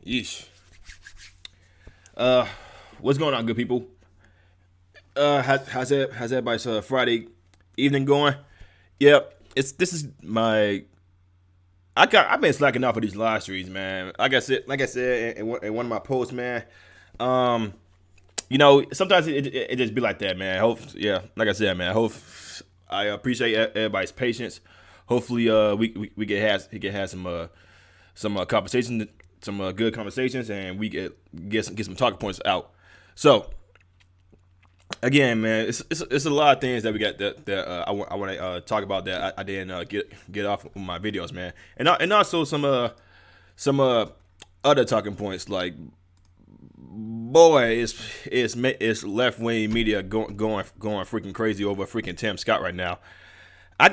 Yeesh. What's going on, good people? How's everybody's Friday evening going? Yep, this is my. I've been slacking off of these live streams, man. Like I said in one of my posts, man. Um, sometimes it just be like that, man. Like I said, man. I appreciate everybody's patience. Hopefully, we can have some conversations, some good conversations, and we get some talking points out. So again, man, it's a lot of things that we got that I want to talk about that I didn't get off of my videos, man, and also some other talking points like boy, it's left wing media going freaking crazy over freaking Tim Scott right now. I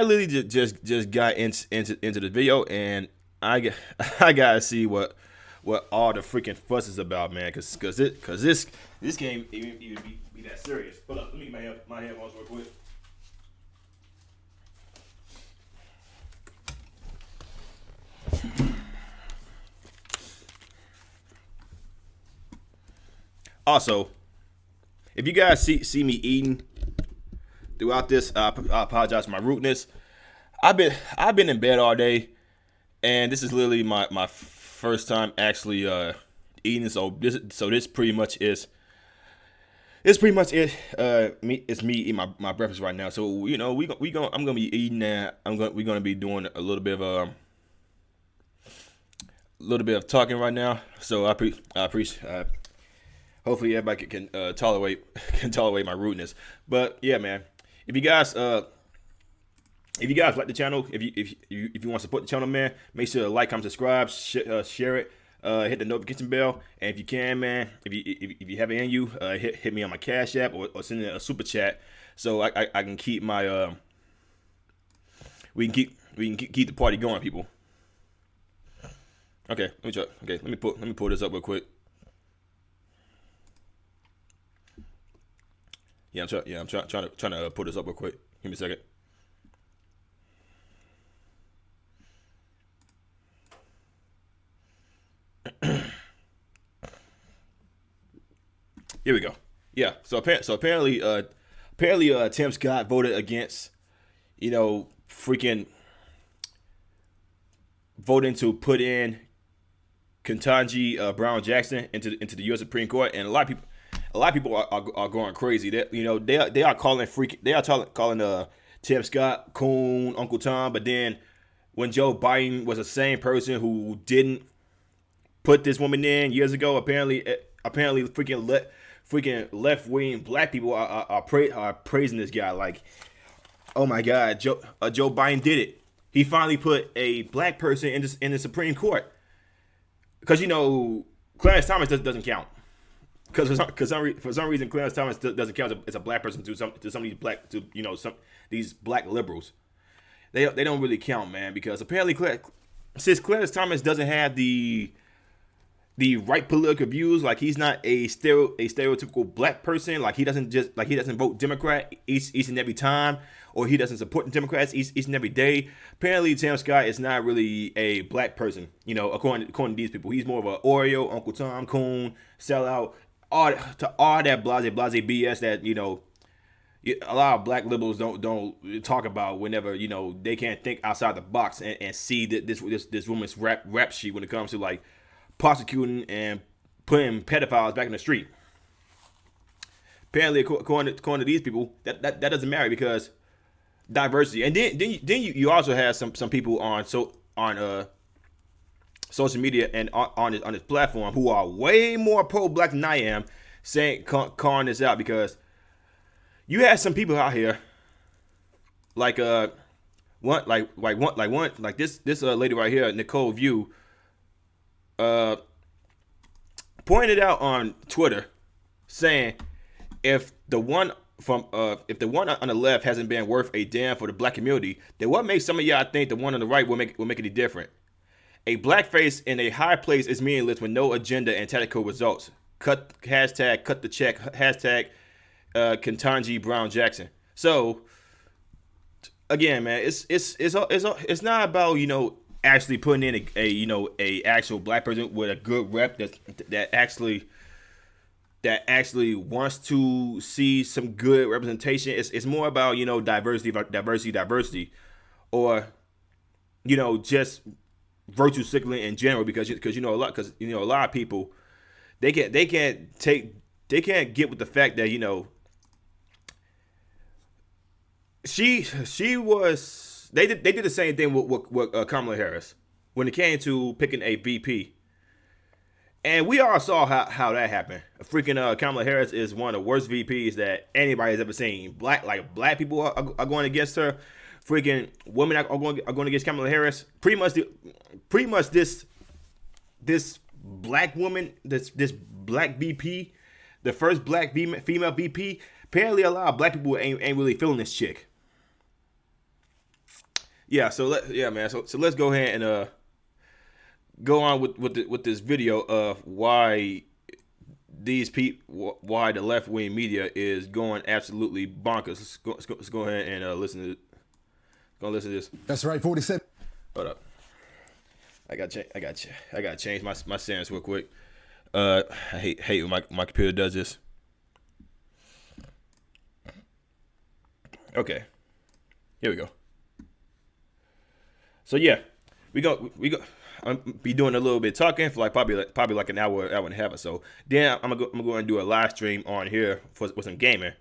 literally just got into the video, and I gotta see what all the freaking fuss is about, man, cause this game even be that serious. Hold up, let me get my headphones real quick. Also, if you guys see me eating throughout this, I apologize for my rudeness. I've been in bed all day, and this is literally my first time actually eating. So this pretty much is. It's pretty much it. It's me eating my breakfast right now. So I'm gonna be eating that. We're gonna be doing a little bit of talking right now. So I appreciate. Hopefully everybody can tolerate my rudeness. But yeah, man, if you guys like the channel, if you want to support the channel, man, make sure to like, comment, subscribe, share it, hit the notification bell, and if you can, man, if you have it in you, hit me on my Cash App or send a super chat so I can keep my we can keep the party going, people. Okay, let me pull this up real quick. Yeah, I'm trying to put this up real quick. Give me a second. Here we go. Yeah. So apparently Tim Scott voted against, freaking voting to put in Ketanji Brown Jackson into the U.S. Supreme Court, and a lot of people are going crazy. They are calling Tim Scott coon, Uncle Tom. But then when Joe Biden was the same person who didn't put this woman in years ago, apparently freaking left wing black people are praising this guy like, oh my God, Joe Biden did it. He finally put a black person in the Supreme Court, because Clarence Thomas doesn't count. Because for some reason Clarence Thomas doesn't count as a black person to some of these black liberals. They don't really count, man, because apparently since Clarence Thomas doesn't have the right political views, like he's not a stereotypical black person, like he doesn't vote Democrat each and every time, or he doesn't support the Democrats each and every day. Apparently Tim Scott is not really a black person, according to these people. He's more of an Oreo, Uncle Tom, coon, sellout, all that blase BS that a lot of black liberals don't talk about whenever they can't think outside the box and see that this woman's rap sheet when it comes to like prosecuting and putting pedophiles back in the street. Apparently, according to these people, that doesn't matter because diversity. And then you also have some people on social media and on this platform who are way more pro-black than I am, calling this out, because you have some people out here like this lady right here, Nicole View, pointed out on Twitter, saying if the one on the left hasn't been worth a damn for the black community, then what makes some of y'all think the one on the right will make any different? A blackface in a high place is meaningless with no agenda and tactical results. Cut the check. Hashtag Ketanji Brown Jackson. So again, man, it's not about actually putting in a actual black person with a good rep that actually wants to see some good representation. It's more about diversity, or just virtue signaling in general, because a lot of people they can't get with the fact that she was they did the same thing with Kamala Harris when it came to picking a VP. And we all saw how that happened. Freaking Kamala Harris is one of the worst VPs that anybody's ever seen. Black people are going against her. Freaking women are going against Kamala Harris. Pretty much this black woman, this black VP, the first black female VP. Apparently, a lot of black people ain't really feeling this chick. Yeah, so let's go ahead and go on with this video of why why the left wing media is going absolutely bonkers. Let's go ahead and listen to this. That's right, 47. Hold up, I got to change my settings real quick. I hate when my computer does this. Okay, here we go. So yeah, we go. I'm be doing a little bit of talking for probably like an hour and a half or so. Then I'm gonna go and do a live stream on here for some gaming.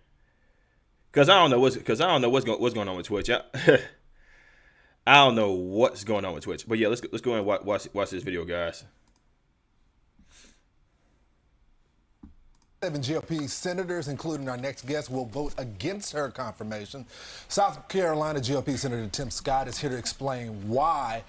Cause I don't know what's going on with Twitch. I don't know what's going on with Twitch. But yeah, let's go and watch this video, guys. 7 GOP senators, including our next guest, will vote against her confirmation. South Carolina GOP Senator Tim Scott is here to explain why.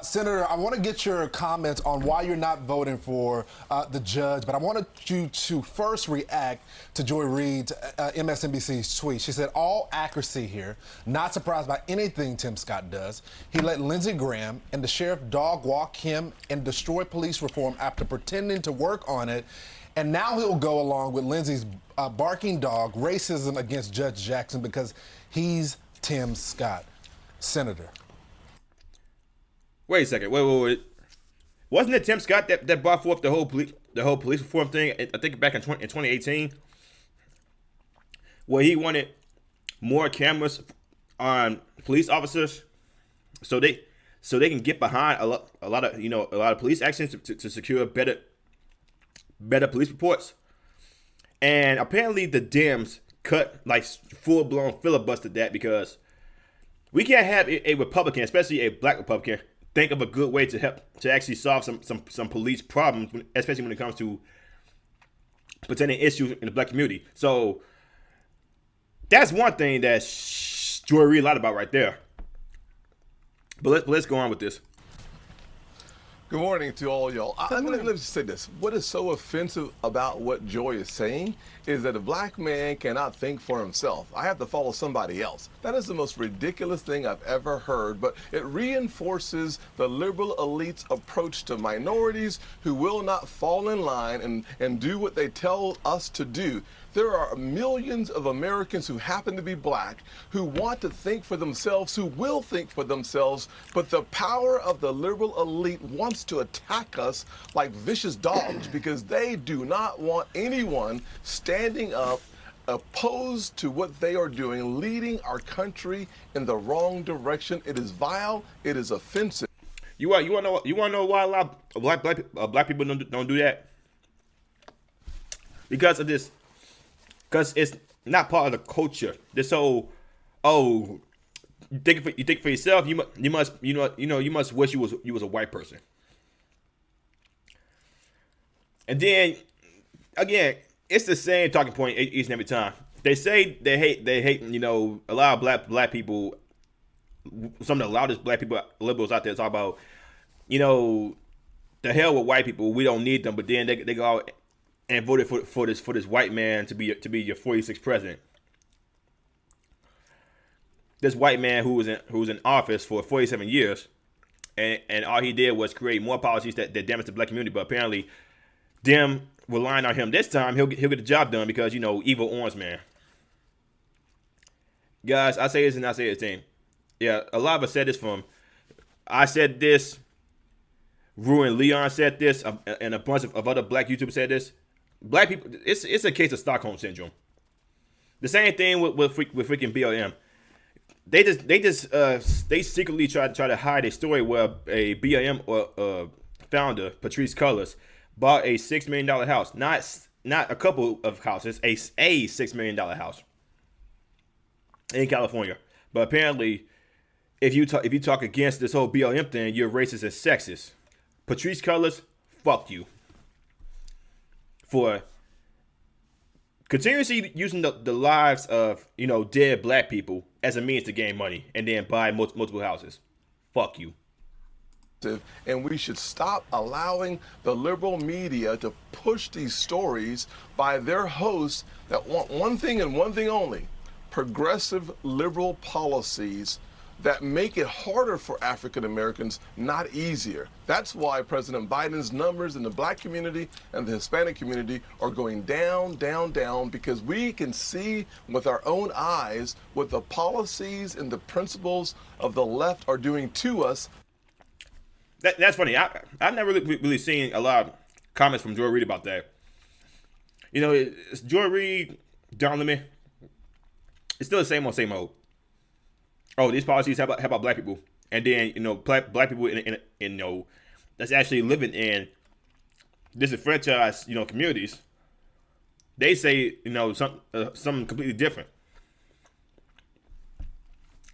Senator, I want to get your comments on why you're not voting for the judge, but I wanted you to first react to Joy Reid's MSNBC's tweet. She said, all accuracy here, not surprised by anything Tim Scott does. He let Lindsey Graham and the sheriff dog walk him and destroy police reform after pretending to work on it. And now he'll go along with Lindsey's barking dog racism against Judge Jackson because he's Tim Scott. Senator. Wait a second. Wait. Wasn't it Tim Scott that brought forth the whole police reform thing? I think back in 2018, where he wanted more cameras on police officers, so they can get behind a lot of police actions to secure better police reports. And apparently the Dems cut full-blown filibustered that, because we can't have a Republican, especially a black Republican, think of a good way to help to actually solve some police problems, especially when it comes to pretending issues in the black community. So that's one thing that Joy Reid lied about right there. But let's go on with this. Good morning to all y'all. Let me just say this. What is so offensive about what Joy is saying is that a black man cannot think for himself. I have to follow somebody else. That is the most ridiculous thing I've ever heard, but it reinforces the liberal elite's approach to minorities who will not fall in line and do what they tell us to do. There are millions of Americans who happen to be black, who want to think for themselves, who will think for themselves, but the power of the liberal elite wants to attack us like vicious dogs because they do not want anyone standing up opposed to what they are doing, leading our country in the wrong direction. It is vile. It is offensive. You want to know why a lot of black people don't do that? Because of this. Because it's not part of the culture. This whole, you think for yourself. You must wish you was a white person. And then again, it's the same talking point each and every time. They say they hate a lot of black people. Some of the loudest black people liberals out there talk about the hell with white people. We don't need them. But then they go out and voted for this white man to be your 46th president. This white man who was in office for 47 years, and all he did was create more policies that damaged the black community. But apparently, them relying on him this time, he'll get the job done because evil orange man. guys, I say this and I say it the same. Yeah, a lot of us said this I said this, Rue and Leon said this, and a bunch of other black YouTubers said this. Black people, it's a case of Stockholm syndrome. The same thing with freaking BLM. They secretly try to hide a story where a BLM or founder, Patrice Cullors, bought a $6 million house. Not a couple of houses, a $6 million house in California. But apparently, if you talk against this whole BLM thing, you're racist and sexist. Patrice Cullors, fuck you for continuously using the lives of dead black people as a means to gain money and then buy multiple houses. Fuck you. And we should stop allowing the liberal media to push these stories by their hosts that want one thing and one thing only: progressive liberal policies that make it harder for African Americans, not easier. That's why President Biden's numbers in the black community and the Hispanic community are going down, down, down, because we can see with our own eyes what the policies and the principles of the left are doing to us. That's funny. I've never really seen a lot of comments from Joy Reid about that. It's Joy Reid, Don Lemon. It's still the same old. Oh, these policies how about black people, and then black people in that's actually living in disenfranchised communities. They say something completely different.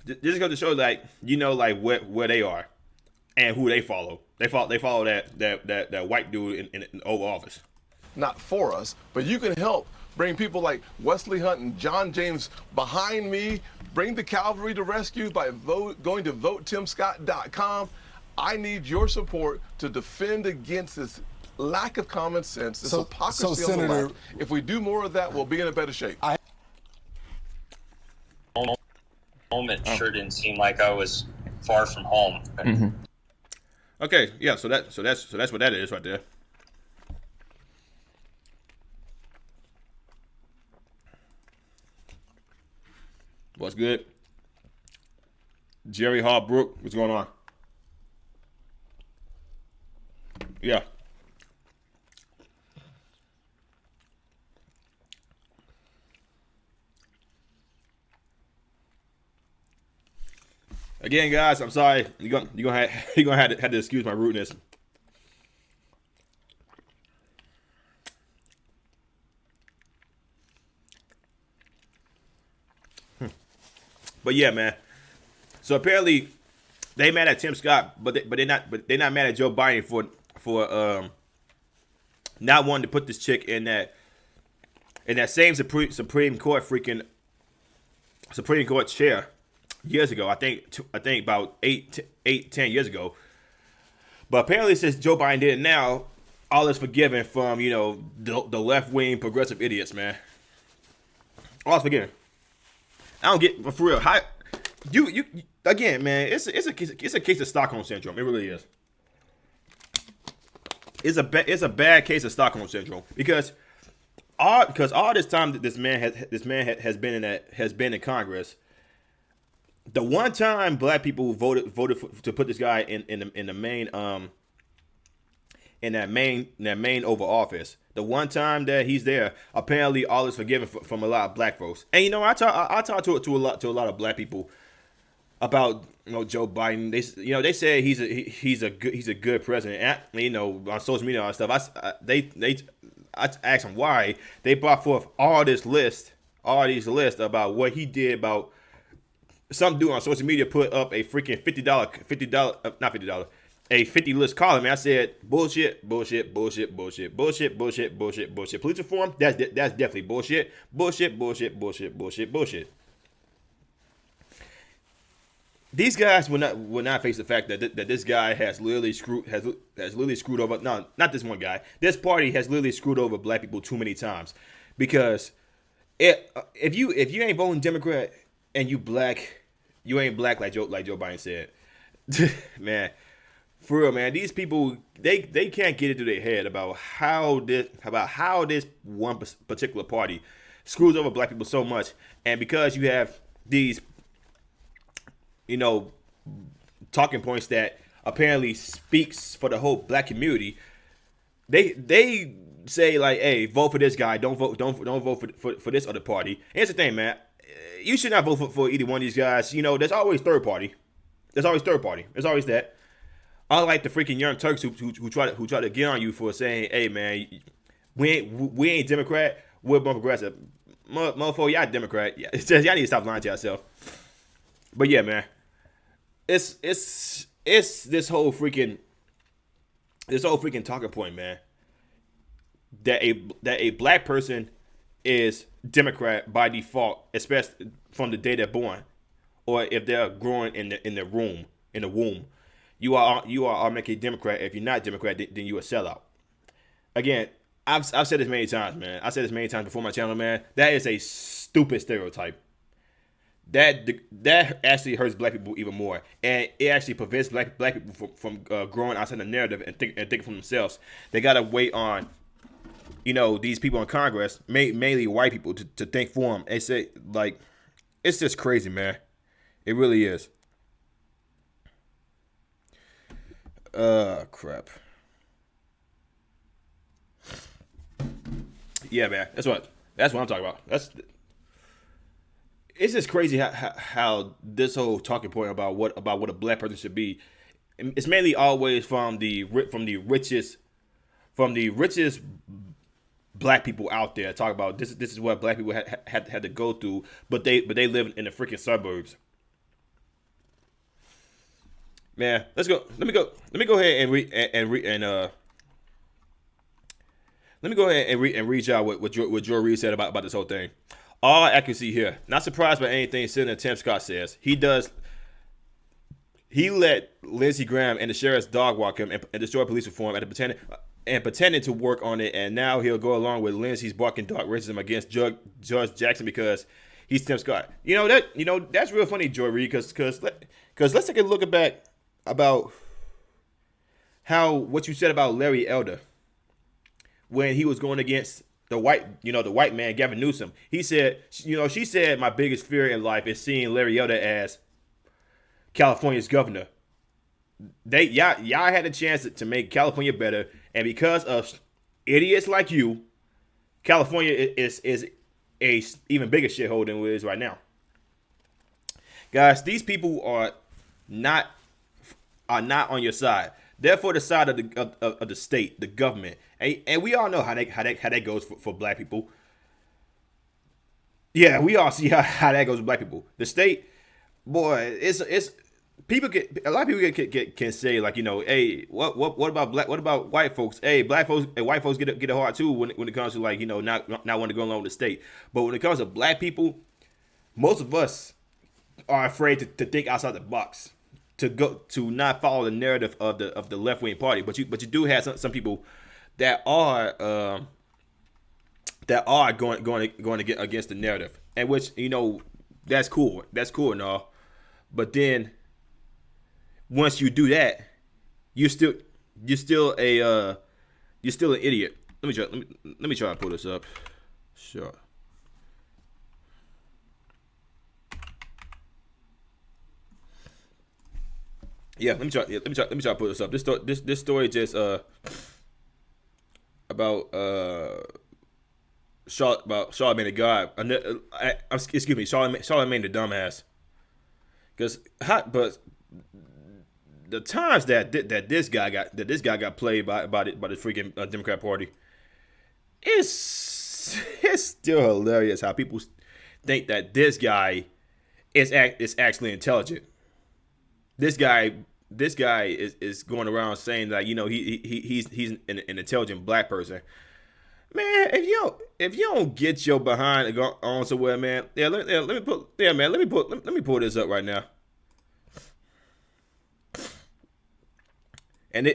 This goes to show where they are and who they follow. They follow that white dude in the Oval Office. Not for us, but you can help bring people like Wesley Hunt and John James behind me. Bring the cavalry to rescue by going to votetimscott.com. I need your support to defend against this lack of common sense, this hypocrisy on the Senator, left. If we do more of that, we'll be in a better shape. Moment sure didn't seem like I was far from home. Mm-hmm. Okay, yeah, so that's what that is right there. What's good? Jerry Harbrook, what's going on? Yeah. Again, guys, I'm sorry. You're gonna have to excuse my rudeness. But yeah, man. So apparently, they mad at Tim Scott, but they're not mad at Joe Biden for not wanting to put this chick in that same Supreme Court chair years ago. I think about 10 years ago. But apparently, since Joe Biden did it now, all is forgiven from the left wing progressive idiots, man. All is forgiven. I don't get, but for real, how you again, man. It's a case of Stockholm syndrome. It really is. It's a bad case of Stockholm syndrome because all this time that this man has been in Congress, the one time black people voted to put this guy in the main in that main Oval Office. The one time that he's there, apparently all is forgiven from a lot of black folks. And I talk to a lot of black people about Joe Biden. They say he's a good president. And, on social media and stuff. I asked them why they brought forth all these lists about what he did about some dude on social media put up a freaking $50 a 50 list column. And I said bullshit. Police reform, that's definitely bullshit. These guys will not face the fact that this guy has literally screwed over. No, not this one guy. This party has literally screwed over black people too many times. Because if you ain't voting Democrat and you black, you ain't black like Joe Biden said. Man, for real, man. These people they can't get into their head about how this one particular party screws over black people so much. And because you have these, you know, talking points that apparently speaks for the whole black community. They say like, hey, vote for this guy. Don't vote for this other party. And here's the thing, man. You should not vote for either one of these guys. You know, there's always third party. There's always third party. There's always that. Unlike the freaking Young Turks who try to get on you for saying, hey man, we ain't Democrat, we're more progressive. Motherfucker, y'all Democrat. Yeah, it's just, y'all need to stop lying to yourself. But yeah, man. It's this whole freaking talking point, man. That a black person is Democrat by default, especially from the day they're born, or if they're growing in the womb. You are automatically Democrat. If you're not Democrat, then you're a sellout. Again, I've said this many times, man. I said this many times before my channel, man. That is a stupid stereotype. That actually hurts black people even more, and it actually prevents black people from growing outside the narrative and thinking for themselves. They gotta wait on, you know, these people in Congress, mainly white people, to think for them. They say, like, it's just crazy, man. It really is. Crap. Yeah, man. That's what I'm talking about. It's just crazy how this whole talking point about what a black person should be. It's mainly always from the richest black people out there talk about this is what black people had to go through, but they live in the freaking suburbs. Man, let's go. Let me go ahead and read y'all what Joe Reed said about this whole thing. All accuracy here. Not surprised by anything Senator Tim Scott says. He let Lindsey Graham and the sheriff's dog walk him and destroy police reform pretending to work on it, and now he'll go along with Lindsey's barking dog racism against Judge Jackson because he's Tim Scott. That's real funny, Joy Reid, because let's take a look back about what you said about Larry Elder when he was going against the white man, Gavin Newsom. He said, she said, my biggest fear in life is seeing Larry Elder as California's governor. Y'all had a chance to make California better, and because of idiots like you, California is a even bigger shithole than it is right now. Guys, these people are not on your side. They're for the side of the state, the government, and we all know how that goes for black people. Yeah, we all see how that goes with black people. The state, boy, it's people a lot of people can say, like, hey, what about white folks? Hey, black folks and white folks get it hard too when it comes to, like, not wanting to go along with the state. But when it comes to black people, most of us are afraid to think outside the box, to not follow the narrative of the left wing party. But you do have some people that are going to get against the narrative, and which, that's cool and all. But then once you do that, you're still an idiot. Let me try to pull this up. Sure. Yeah, let me try to pull this up. This story just about Charlamagne the God. Excuse me, Charlamagne the dumbass. But the times that this guy got played by the freaking Democrat Party, it's still hilarious how people think that this guy is actually intelligent. This guy is going around saying that, he's an intelligent black person. Man, if you don't get your behind on somewhere, man. Yeah, let me pull this up right now. And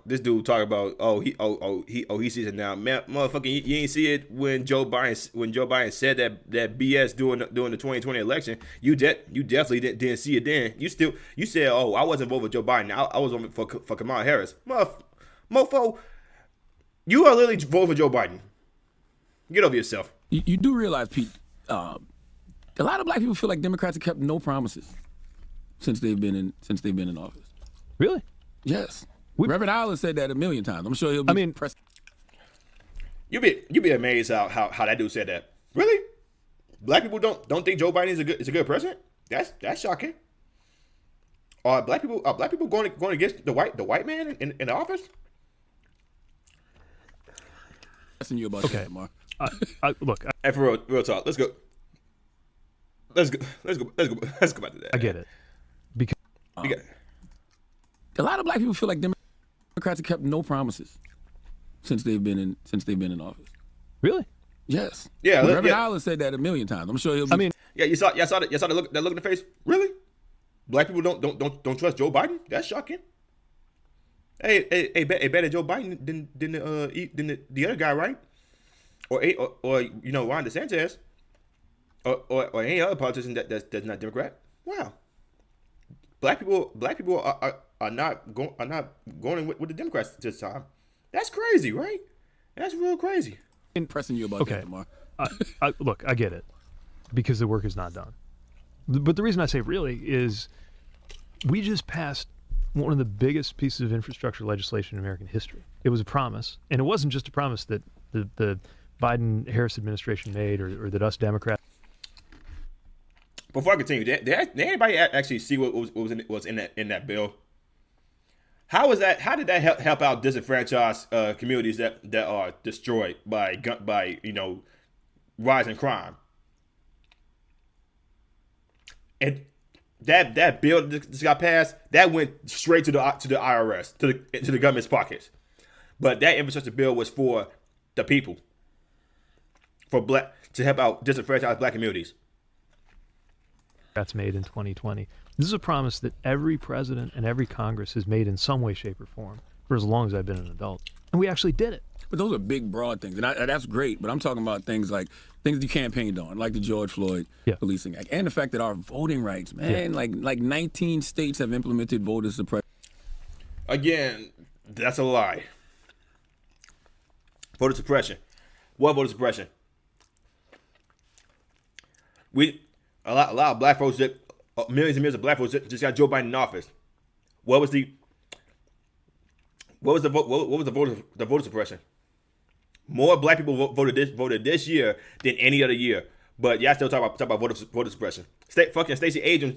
this dude talk about he sees it now, man. Motherfucker, you ain't see it when Joe Biden said that BS during the 2020 election. You definitely didn't see it then. You said, oh, I wasn't voting for Joe Biden. I was voting for Kamala Harris. Mofo, you are literally voting for Joe Biden. Get over yourself. You do realize, Pete, A lot of black people feel like Democrats have kept no promises since they've been in office. Really? Yes. Reverend Allen said that a million times. I'm sure he'll be. I mean, You be amazed how that dude said that. Really? Black people don't think Joe Biden is a good president? That's shocking. Are black people going against the white man in the office? Asking you about okay. that, Mark. Look, Hey, for real talk. Let's go back to that. I get it. Because You got- A lot of black people feel like Democrats have kept no promises since they've been in office. really? Yes. Yeah, Reverend yeah. Allen said that a million times. I'm sure he'll be. I mean, Yeah, you saw that look in the face. Really? Black people don't trust Joe Biden? That's shocking. Hey, better Joe Biden than the other guy, right? Or Ron DeSantis, or any other politician that's not Democrat. Wow. Black people are not going with the Democrats this time. That's crazy, right? That's real crazy. Pressing you about okay. that, Mark. Look, I get it. Because the work is not done. But the reason I say really is we just passed one of the biggest pieces of infrastructure legislation in American history. It was a promise. And it wasn't just a promise that the Biden-Harris administration made or that us Democrats. Before I continue, did anybody actually see what was in that bill? How was that? How did that help out disenfranchised communities that are destroyed by rising crime? And that bill that just got passed, that went straight to the IRS, to the government's pockets. But that infrastructure bill was for the people, to help out disenfranchised black communities. That's made in 2020. This is a promise that every president and every Congress has made in some way, shape, or form for as long as I've been an adult. And we actually did it. But those are big, broad things, and that's great. But I'm talking about things you campaigned on, like the George Floyd Policing Act, and the fact that our voting rights, man, like 19 states have implemented voter suppression. Again, that's a lie. Voter suppression. What voter suppression? A lot of black folks, millions and millions of black folks just got Joe Biden in office. What was the voter suppression? More black people voted this year than any other year. But y'all still talk about voter suppression. Fucking Stacey Abrams,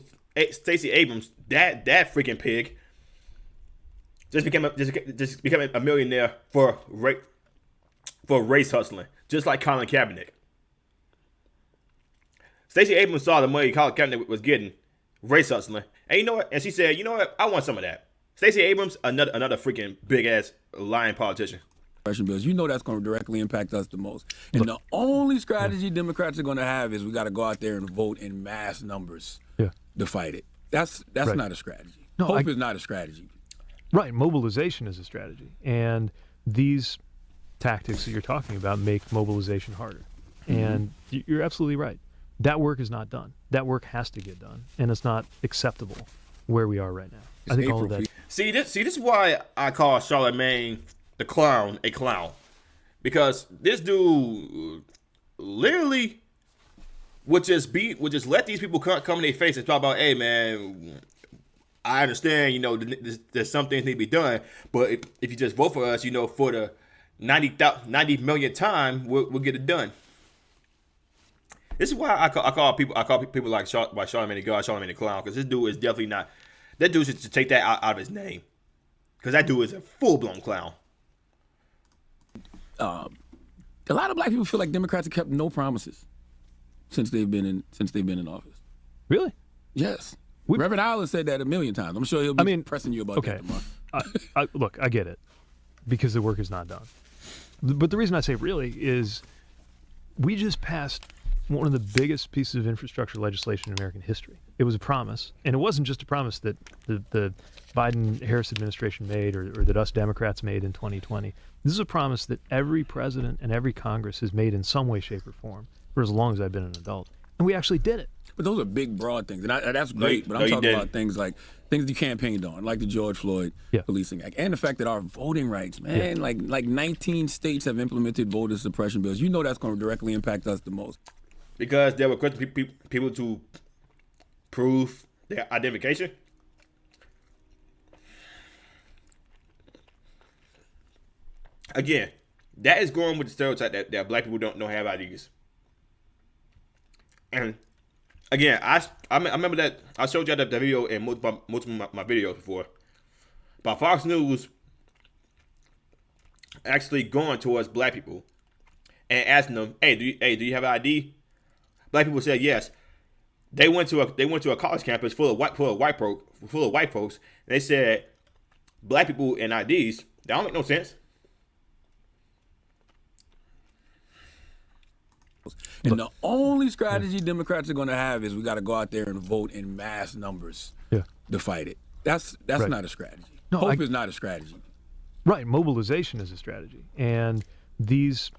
that freaking pig, just became a millionaire for race hustling, just like Colin Kaepernick. Stacey Abrams saw the money Colin Kaepernick was getting, race hustling, and you know what? And she said, you know what? I want some of that. Stacey Abrams, another freaking big ass lying politician. Bills, that's going to directly impact us the most. And the only strategy Democrats are going to have is we got to go out there and vote in mass numbers to fight it. That's right. Not a strategy. No, Hope is not a strategy. Right, mobilization is a strategy, and these tactics that you're talking about make mobilization harder. And you're absolutely right. That work is not done. That work has to get done, and it's not acceptable where we are right now. I think all of that. See, this is why I call Charlemagne the clown a clown, because this dude literally would just let these people come in their face and talk about, hey man, I understand, there's some things need to be done, but if you just vote for us, for the 90 millionth time, we'll get it done. This is why I call people like Charlemagne the clown, because this dude is definitely not. That dude should take that out of his name, because that dude is a full-blown clown. A lot of black people feel like Democrats have kept no promises since they've been in office. Really? Yes. Reverend Allen said that a million times. I'm sure he'll be pressing you about that tomorrow. Look, I get it, because the work is not done. But the reason I say really is we just passed one of the biggest pieces of infrastructure legislation in American history. It was a promise, and it wasn't just a promise that the Biden-Harris administration made or that us Democrats made in 2020. This is a promise that every president and every Congress has made in some way, shape, or form for as long as I've been an adult. And we actually did it. But those are big, broad things, and that's great. But I'm talking about things you campaigned on, like the George Floyd Policing Act, and the fact that our voting rights, man, like 19 states have implemented voter suppression bills. That's going to directly impact us the most. because they request people to prove their identification. Again, that is going with the stereotype that black people don't have IDs. And again, I remember that I showed you that video in most of my videos before. But Fox News actually going towards black people and asking them, "Hey, do you have an ID?" Black people said yes. They went to a college campus full of white folks. And they said black people and IDs, that don't make no sense. And the only strategy Democrats are going to have is we got to go out there and vote in mass numbers to fight it. That's Right. not a strategy. No, Hope is not a strategy. Right, mobilization is a strategy, and these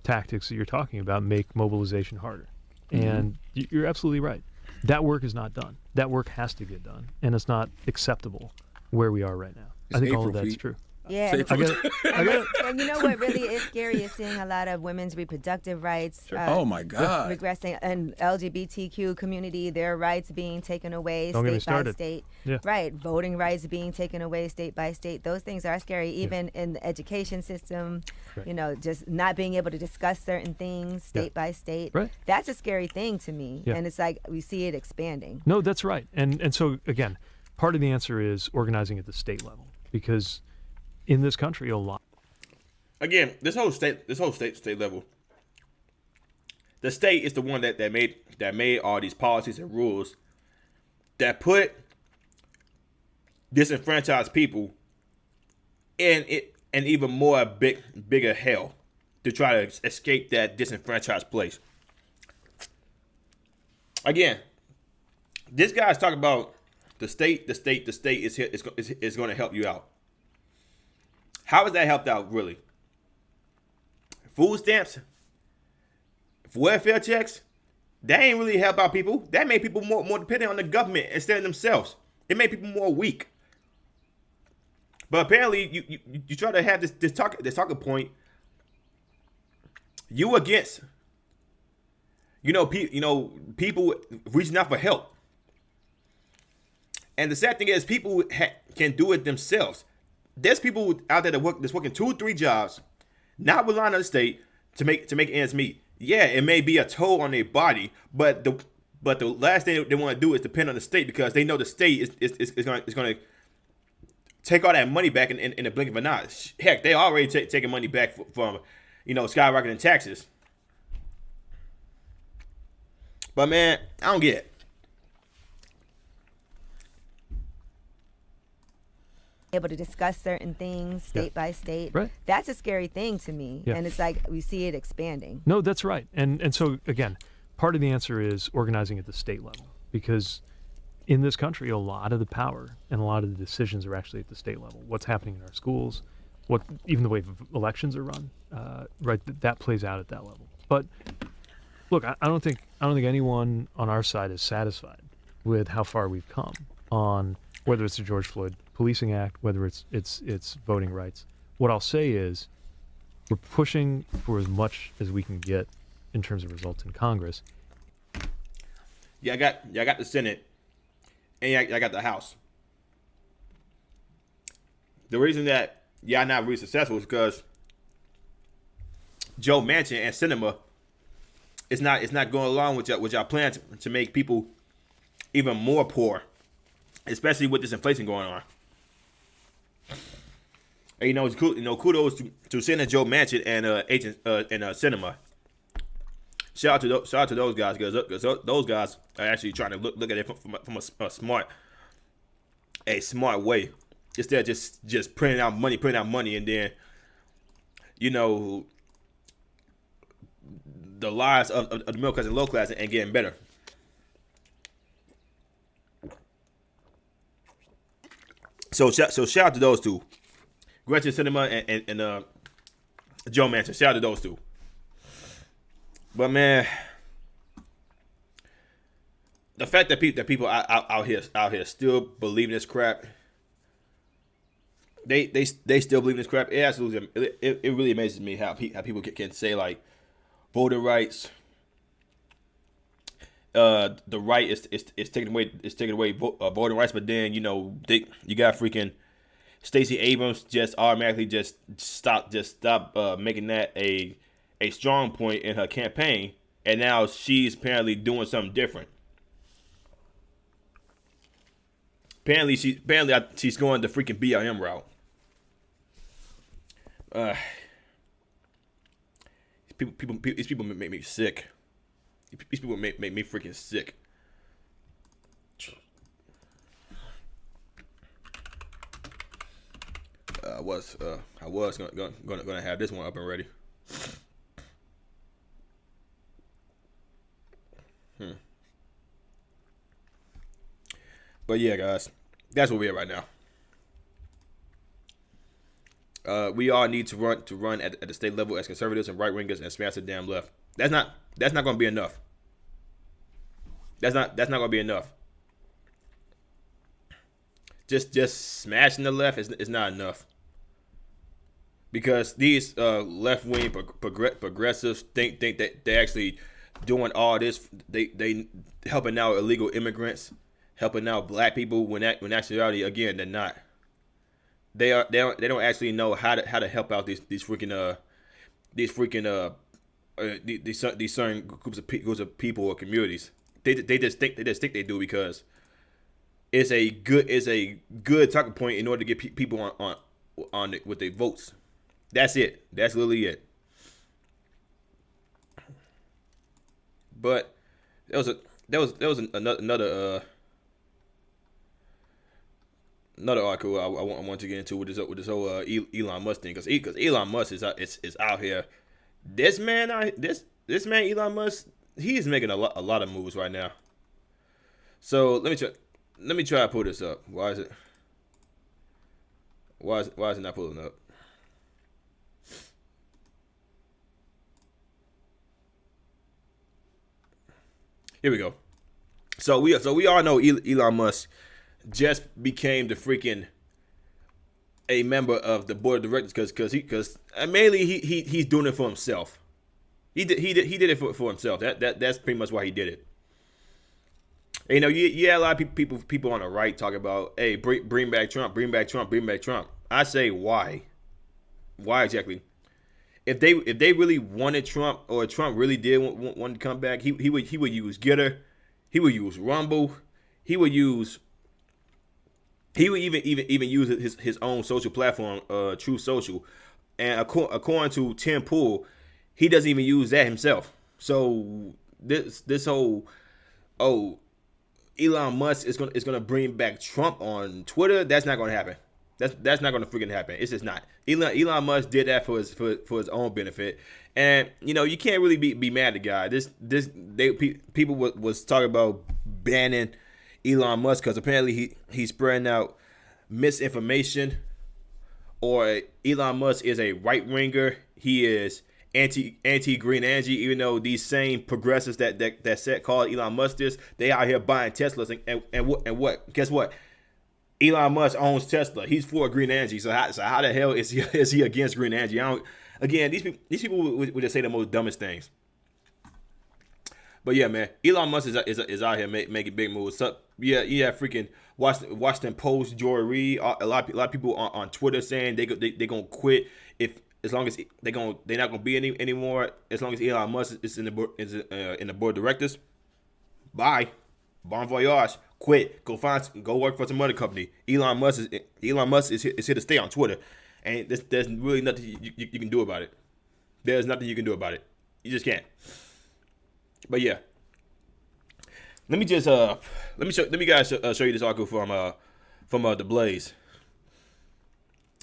tactics that you're talking about make mobilization harder. And you're absolutely right. That work is not done. That work has to get done, and it's not acceptable where we are right now. I think all of that's true. Yeah. Say And you know what really is scary is seeing a lot of women's reproductive rights Oh my God. regressing, and LGBTQ community, their rights being taken away Don't get me state by started. state. Yeah. Right. Voting rights being taken away state by state. Those things are scary, even in the education system, Correct. you know, just not being able to discuss certain things state by state. Right. That's a scary thing to me. Yeah. And it's like we see it expanding. No, that's right. And so again, part of the answer is organizing at the state level, because in this country a lot. Again, this whole state level. The state is the one that made all these policies and rules that put disenfranchised people in an even more bigger hell to try to escape that disenfranchised place. Again, this guy's talking about the state is going to help you out. How has that helped out, really? Food stamps, welfare checks, that ain't really help out people. That made people more dependent on the government instead of themselves. It made people more weak. But apparently, you try to have this talking point. You against, people reaching out for help. And the sad thing is, people can do it themselves. There's people out there that's working 2-3 jobs, not relying on the state to make ends meet. Yeah, it may be a toll on their body, but the last thing they want to do is depend on the state, because they know the state is going to take all that money back in the blink of an eye. Heck, they already taking money back from skyrocketing taxes. But man, I don't get it. Able to discuss certain things state by state. Right. That's a scary thing to me. Yeah. And it's like we see it expanding. No, that's right. And so again, part of the answer is organizing at the state level, because in this country a lot of the power and a lot of the decisions are actually at the state level. What's happening in our schools, even the way elections are run, right? That plays out at that level. But look, I don't think anyone on our side is satisfied with how far we've come on whether it's the George Floyd Policing Act, whether it's voting rights. What I'll say is we're pushing for as much as we can get in terms of results in Congress. Yeah, I got the Senate, and I got the House. The reason that y'all not really successful is because Joe Manchin and Sinema is not going along with y'all plan to make people even more poor, especially with this inflation going on. And, it's cool, kudos to Senator Joe Manchin and Sinema. Shout out to those guys, because those guys are actually trying to look at it from a smart way, instead of just printing out money, and then the lives of the middle class and low class and getting better. So shout out to those two, Gretchen Sinema and Joe Manchin. Shout out to those two. But man, the fact that people out here still believe in this crap, they still believe in this crap. It absolutely it really amazes me how people can say like voter rights, the right is taking away voting rights, but then you got freaking Stacey Abrams just automatically just stop making that a strong point in her campaign, and now she's apparently doing something different. Apparently she's going the freaking BLM route. These people make me sick. These people make me freaking sick. I was gonna have this one up and ready. But yeah, guys, that's where we're at right now. We all need to run at the state level as conservatives and right wingers and smash the damn left. That's not going to be enough. That's not going to be enough. Just smashing the left is not enough. Because these left wing progressives think that they're actually doing all this. They helping out illegal immigrants, helping out black people when actuality again they're not. They don't actually know how to help out these certain groups of people or communities. They just think they do because it's a good talking point in order to get people on with their votes. That's it. That's literally it. But there was another article I want to get into with this whole Elon Musk thing, because Elon Musk is out here. This man Elon Musk, he's making a lot of moves right now. So let me try to pull this up. Why is it not pulling up? Here we go. So we all know Elon Musk just became the freaking a member of the board of directors because mainly he's doing it for himself. He did it for himself. That's pretty much why he did it. And, you had a lot of people on the right talking about, hey, bring back Trump, bring back Trump, bring back Trump. I say why? Why exactly? If they really wanted Trump, or Trump really did want to come back, he would use Getter, he would use Rumble, he would even use his own social platform, True Social, and according to Tim Pool, he doesn't even use that himself. So this whole Elon Musk is gonna bring back Trump on Twitter, that's not gonna happen. That's not gonna freaking happen. It's just not. Elon Musk did that for his own benefit, and you can't really be mad at the guy. People was talking about banning Elon Musk because apparently he's spreading out misinformation, or Elon Musk is a right winger. He is anti green energy, even though these same progressives that call Elon Musk this, they out here buying Teslas and what? Guess what? Elon Musk owns Tesla. He's for green energy. So how the hell is he against green energy? These people would just say the most dumbest things. But yeah, man, Elon Musk is out here making big moves. So, yeah, freaking Washington Post, Joy Reid, a lot of people on Twitter saying they gonna quit as long as they're not gonna be anymore as long as Elon Musk is in the board of directors. Bye, bon voyage. Quit. Go work for some other company. Elon Musk is here to stay on Twitter, and there's really nothing you can do about it. There's nothing you can do about it. You just can't. But yeah, let me show you this article from the Blaze.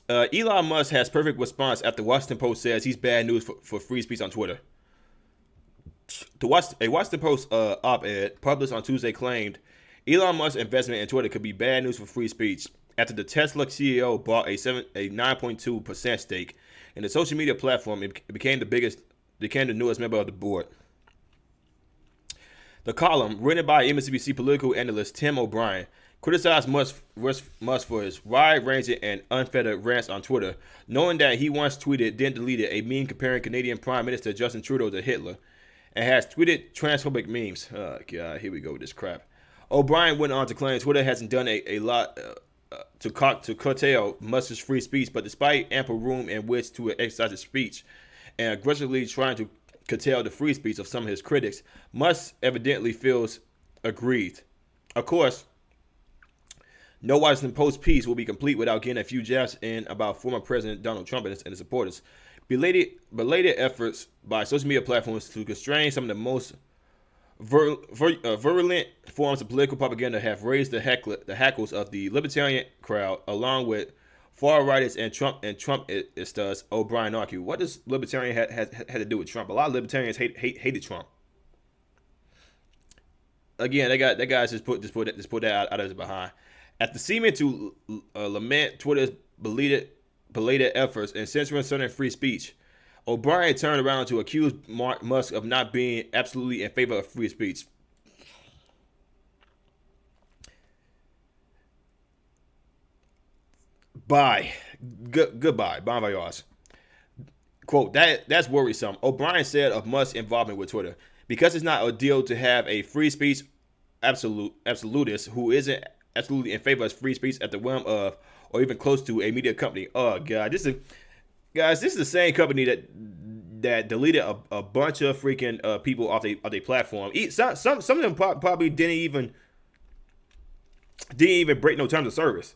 Elon Musk has perfect response after Washington Post says he's bad news for free speech on Twitter. A Washington Post op-ed published on Tuesday claimed Elon Musk's investment in Twitter could be bad news for free speech after the Tesla CEO bought a 9.2% stake in the social media platform. It became the newest member of the board. The column, written by MSNBC political analyst Tim O'Brien, criticized Musk for his wide-ranging and unfettered rants on Twitter, knowing that he once tweeted, then deleted, a meme comparing Canadian Prime Minister Justin Trudeau to Hitler. and has tweeted transphobic memes. Oh, God, here we go with this crap. O'Brien went on to claim Twitter hasn't done a lot to curtail Musk's free speech, but despite ample room in which to exercise his speech and aggressively trying to curtail the free speech of some of his critics, Musk evidently feels aggrieved. Of course, no Washington Post piece will be complete without getting a few jabs in about former President Donald Trump and his supporters. Belated efforts by social media platforms to constrain some of the most virulent forms of political propaganda have raised the hackles of the libertarian crowd, along with far-righters and Trumpistas. O'Brien argued. What does libertarian had to do with Trump? A lot of libertarians hated Trump. Again, that guy's just put that out of his behind. After seeming to lament Twitter's belated efforts in censoring certain free speech, O'Brien turned around to accuse Musk of not being absolutely in favor of free speech. Goodbye. Bon voyage. Quote, that's worrisome. O'Brien said of Musk's involvement with Twitter. Because it's not a deal to have a free speech absolutist who isn't absolutely in favor of free speech at the whim of or even close to a media company. Oh, God. This is the same company that deleted a bunch of freaking people off their platform. Some of them probably didn't even break no terms of service.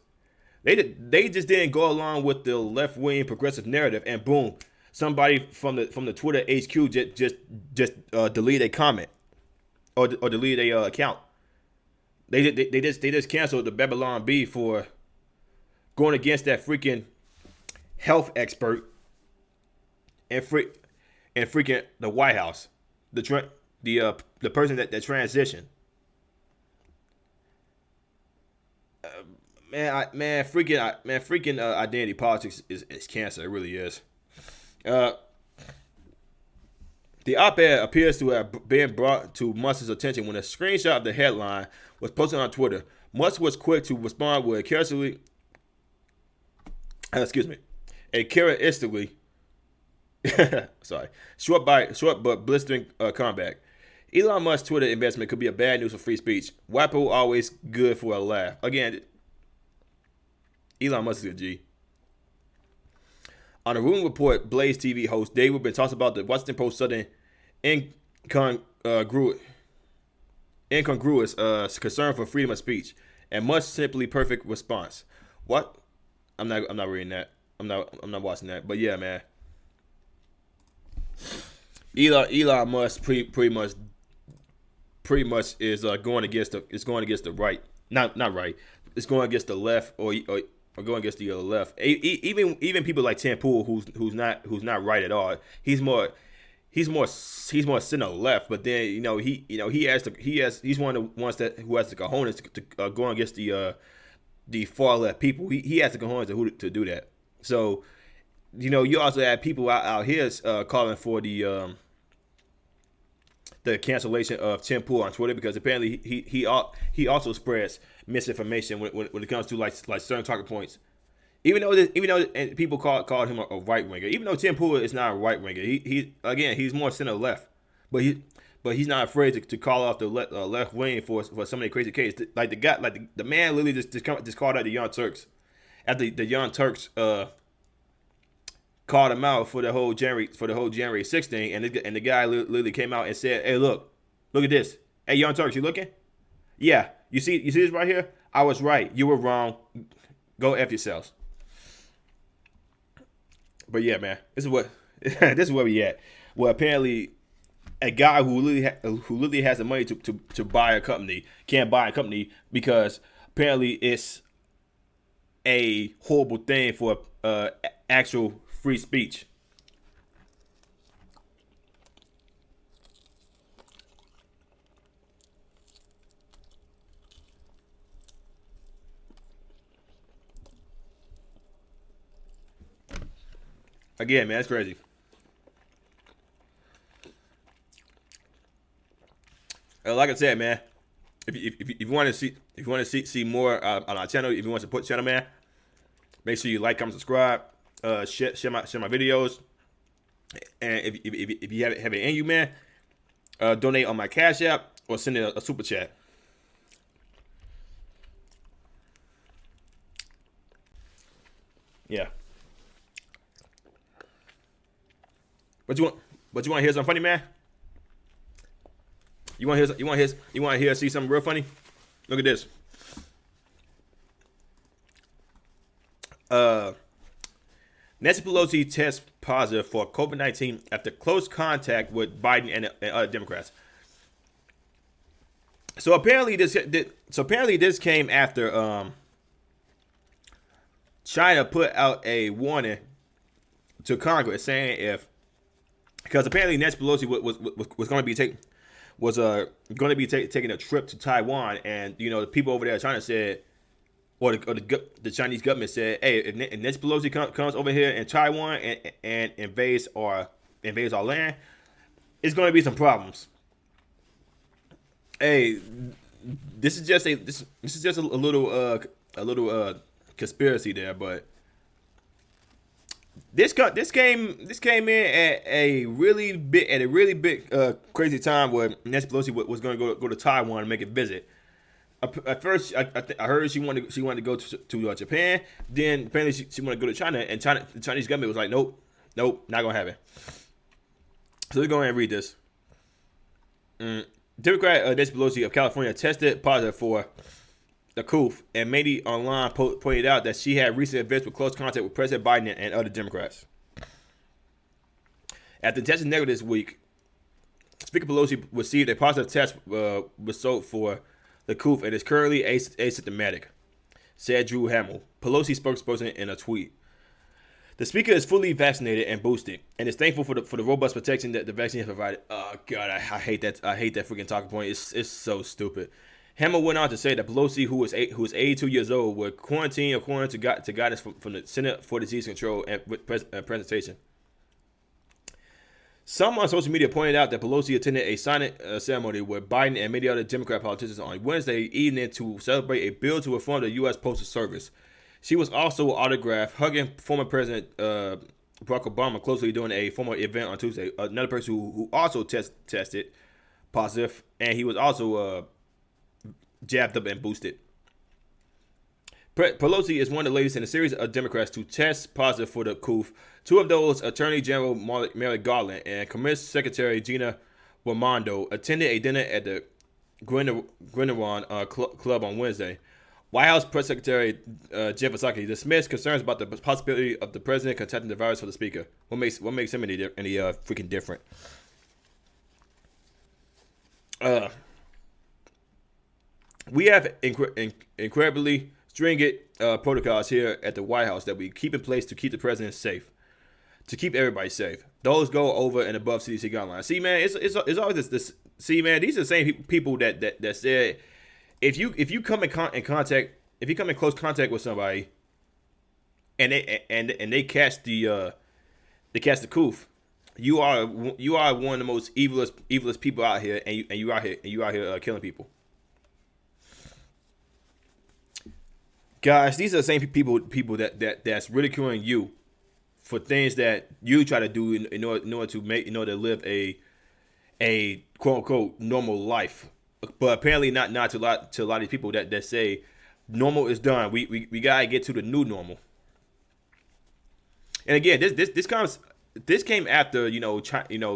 They just didn't go along with the left wing progressive narrative, and boom, somebody from the Twitter HQ just delete a comment or delete a account. They just canceled the Babylon Bee for going against that freaking health expert and freaking the White House, the person that transitioned. Freaking identity politics is cancer. It really is. The op-ed appears to have been brought to Musk's attention when a screenshot of the headline was posted on Twitter. Musk was quick to respond with a characteristically short but blistering comeback. Elon Musk's Twitter investment could be a bad news for free speech. WAPO always good for a laugh. Again, Elon Musk is a G. On the Room Report, Blaze TV host Dave Rubin talks about the Washington Post sudden incongruous concern for freedom of speech and Musk's simply perfect response. What? I'm not reading that. I'm not watching that. But yeah, man. Elon Musk pretty much is going against the right. Not right. It's going against the left or going against the other left. Even people like Tim Pool, who's not right at all. He's more center left. But then he's one of the ones who has the cojones to go against the far left people. He has the cojones to do that. So you also have people out here calling for the cancellation of Tim Pool on Twitter because apparently he also spreads misinformation when it comes to like certain talking points. Even though people called him a right winger, even though Tim Pool is not a right winger, he's more center left, but he's not afraid to call off the left wing for some of the crazy cases. Like the man literally just called out the Young Turks after the Young Turks called him out for the whole January 6th thing, and the guy literally came out and said, "Hey, look at this. Hey, Young Turks, you looking? Yeah, you see this right here? I was right. You were wrong. Go F yourselves." But yeah, man, this is where we at. Well, apparently, a guy who literally has the money to buy a company can't buy a company because apparently it's a horrible thing for actual free speech. Again, man, that's crazy. Like I said, man, if you want to see more on our channel, if you want to support the channel, man, make sure you like, comment, subscribe, share my videos, and if you have it in you, man, donate on my Cash App or send a super chat. Yeah. But you want to hear something funny, man? You want to hear see something real funny? Look at this. Nancy Pelosi tests positive for COVID-19 after close contact with Biden and other Democrats. So apparently this came after China put out a warning to Congress saying because apparently Nancy Pelosi was going to be taking a trip to Taiwan, and the people over there in China said, or the Chinese government said, hey, if Nancy Pelosi comes over here in Taiwan and invades our land, it's going to be some problems. Hey, this is just a little conspiracy there, but this came in at a really big crazy time where Nancy Pelosi was going to go to Taiwan and make a visit. At first, I heard she wanted to go to Japan. Then apparently she wanted to go to China, and the Chinese government was like, nope, not gonna happen. So let's go ahead and read this. Democrat Nancy Pelosi of California tested positive for the COOF, and many online pointed out that she had recent events with close contact with President Biden and other Democrats. After testing negative this week, Speaker Pelosi received a positive test result for the COOF and is currently asymptomatic, said Drew Hamill, Pelosi spokesperson, in a tweet. The speaker is fully vaccinated and boosted, and is thankful for the robust protection that the vaccine has provided. Oh God, I hate that. I hate that freaking talking point. It's so stupid. Hamill went on to say that Pelosi, who is 82 years old, would quarantine according to guidance from the Center for Disease Control and presentation. Some on social media pointed out that Pelosi attended a signing ceremony with Biden and many other Democrat politicians on Wednesday evening to celebrate a bill to reform the U.S. Postal Service. She was also autographed, hugging former President Barack Obama closely during a formal event on Tuesday. Another person who also tested positive, and he was also jabbed up and boosted. Pelosi is one of the latest in a series of Democrats to test positive for the COOF. Two of those, Attorney General Merrick Garland and Commerce Secretary Gina Raimondo, attended a dinner at the Grinnell Club on Wednesday. White House Press Secretary Jen Psaki dismissed concerns about the possibility of the president contracting the virus for the speaker. What makes him any freaking different? We have incredibly stringent protocols here at the White House that we keep in place to keep the president safe, to keep everybody safe. Those go over and above CDC guidelines. See, man, it's always this. See, man, these are the same people that said if you come in contact, if you come in close contact with somebody, and they catch the COOF, you are one of the most evilest people out here, and you out here killing people. Guys, these are the same people that's ridiculing you for things that you try to do in order to live a quote unquote normal life. But apparently not to a lot of these people that say normal is done. We gotta get to the new normal. And again, this came after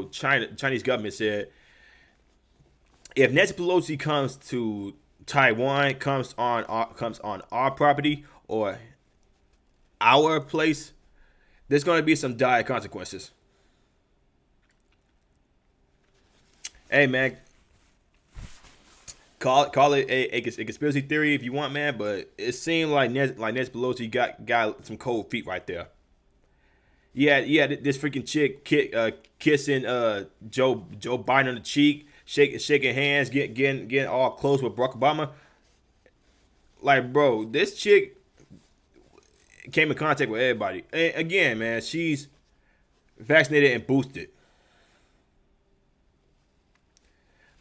Chinese government said if Nancy Pelosi comes to Taiwan, comes on our property or our place, there's going to be some dire consequences. Hey, man, call it a conspiracy theory if you want, man, but it seemed like Nancy Pelosi got some cold feet right there. Yeah, this freaking chick kissing Joe Biden on the cheek, shaking hands, getting all close with Barack Obama. Like, bro, this chick came in contact with everybody. And again, man, she's vaccinated and boosted.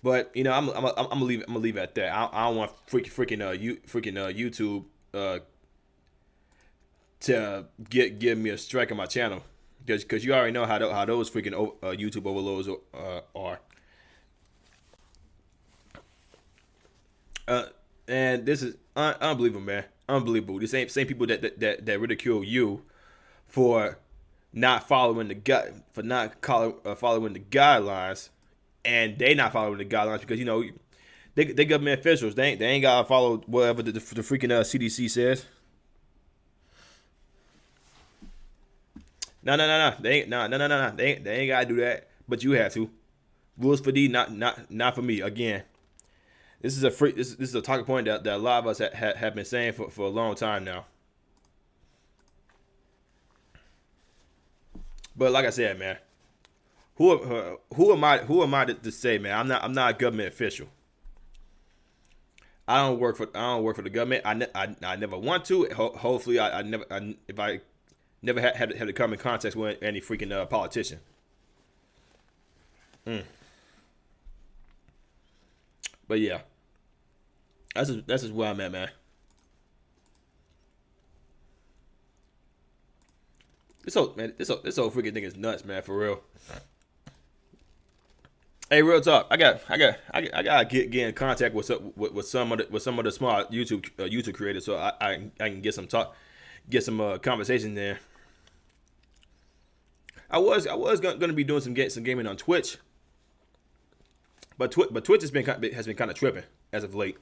But I'm gonna leave it at that. I don't want freaking YouTube to give me a strike on my channel, because you already know how those freaking YouTube overloads are. Uh, and this is unbelievable, man. Unbelievable. The same people that ridicule you for not following following the guidelines, and they not following the guidelines because they government officials. They ain't gotta follow whatever the freaking CDC says. No. They ain't no. They ain't gotta do that. But you have to. Rules for thee, not for me. Again, this is a talking point that a lot of us have been saying for a long time now. But like I said, man, who am I to say, man? I'm not a government official. I don't work for the government. I never want to. Hopefully, if I never had to come in contact with any freaking politician. But yeah, that's just where I'm at, man. This whole freaking thing is nuts, man. For real. Hey, real talk. I gotta get in contact with some of the smart YouTube creators, so I can get some conversation there. I was gonna be doing some gaming on Twitch, but Twitch has been kind of tripping as of late.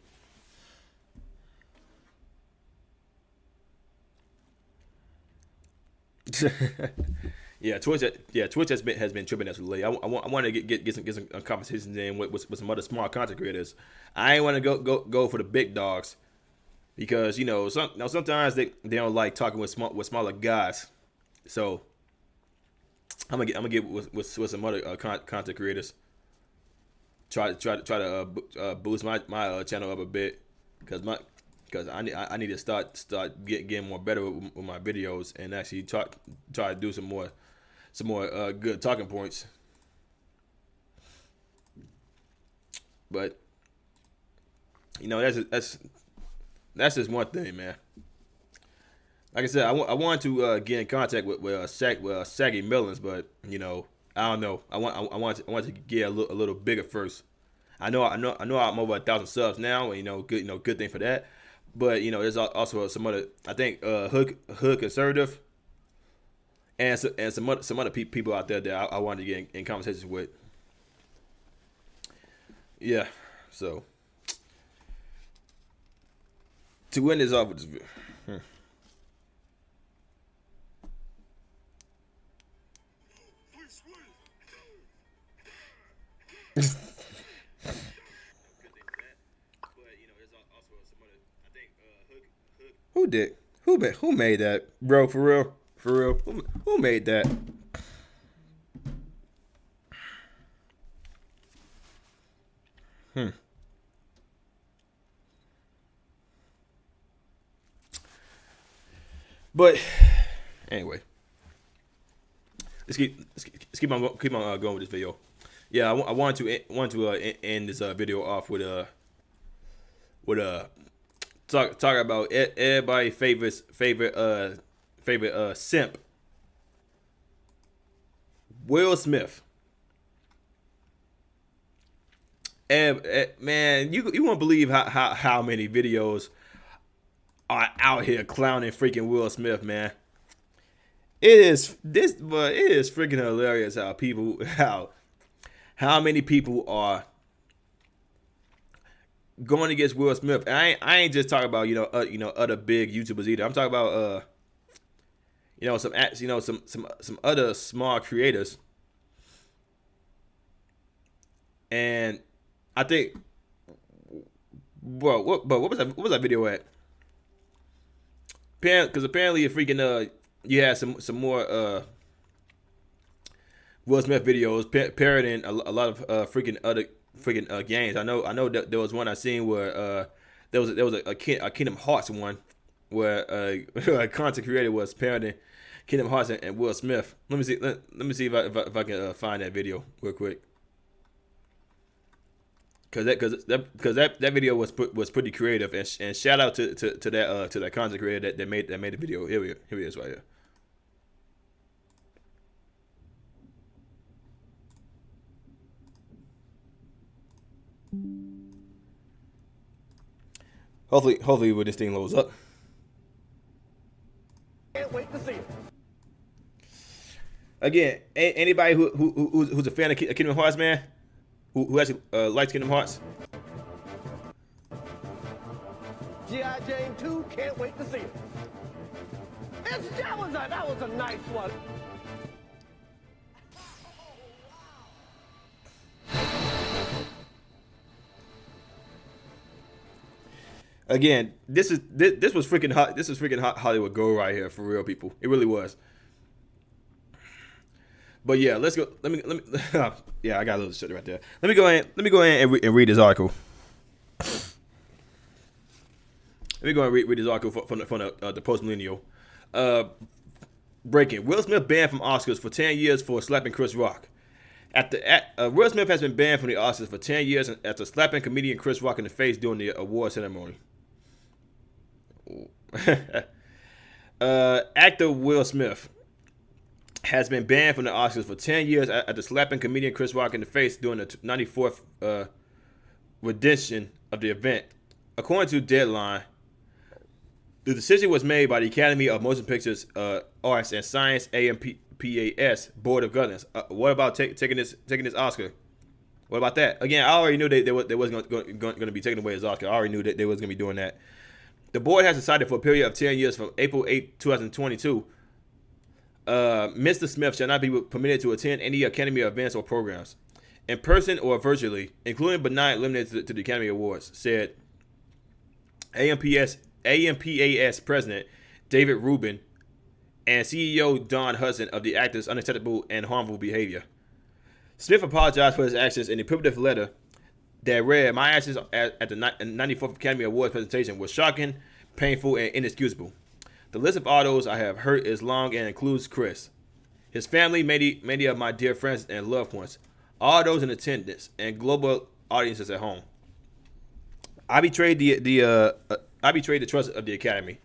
Twitch has been tripping as of late. I want to get some conversations in with some other smart content creators. I ain't want to go for the big dogs because sometimes they don't like talking with smaller guys. So I'm gonna get with some other content creators. Try to boost my channel up a bit because I need to start getting more better with my videos and actually try to do some more good talking points. But that's just one thing, man. Like I said, I want to get in contact with Saggy Millens, but I don't know. I want to get a little bigger first. I know I'm over 1,000 subs now, and good thing for that. But there's also some other, I think Hood Conservative, and some other people out there that I wanted to get in conversations with. Yeah, so to end this off with this video. Who made that, bro? For real, who made that? But anyway, let's keep on going with this video. Yeah, I want to end this video off with talk about everybody's favorite simp, Will Smith. Man, you won't believe how many videos are out here clowning freaking Will Smith, man. It is freaking hilarious how many people are going against Will Smith. And I ain't just talking about other big YouTubers either. I'm talking about some other small creators. And I think, what was that video at? Because apparently freaking you had some more Will Smith videos parodying a lot of freaking other freaking games. I know that there was one I seen where there was a Kingdom Hearts one where a content creator was parodying Kingdom Hearts and Will Smith. Let me see if I can find that video real quick. Cause that video was pretty creative, and shout out to that content creator that made the video. Here he is right here. Hopefully when this thing loads up. Can't wait to see it. Again, anybody who's a fan of Kingdom Hearts, man, who actually likes Kingdom Hearts. G.I. Jane 2, can't wait to see it. That was a nice one. Again, this was freaking hot. This is freaking hot Hollywood gold right here, for real, people. It really was. But yeah, let's go. Let me. Yeah, I got a little shit right there. Let me go ahead and read this article. Let me go and read this article from the Post Millennial. Breaking: Will Smith banned from Oscars for 10 years for slapping Chris Rock. Will Smith has been banned from the Oscars for 10 years after slapping comedian Chris Rock in the face during the award ceremony. Actor Will Smith has been banned from the Oscars for 10 years after slapping comedian Chris Rock in the face during the 94th rendition of the event. According to Deadline, the decision was made by the Academy of Motion Pictures Arts and Science AMPAS Board of Governors. What about taking this Oscar? What about that? Again, I already knew they wasn't going to be taking away his Oscar. I already knew that they was going to be doing that. The board has decided for a period of 10 years from April 8, 2022, Mr. Smith shall not be permitted to attend any Academy events or programs, in person or virtually, including but not limited to the Academy Awards, said AMPAS President David Rubin and CEO Don Hudson of the actor's unacceptable and harmful behavior. Smith apologized for his actions in a public letter that read, "My actions at the 94th Academy Awards presentation was shocking, painful, and inexcusable. The list of all those I have hurt is long and includes Chris, his family, many of my dear friends and loved ones, all those in attendance, and global audiences at home. I betrayed the trust of the Academy.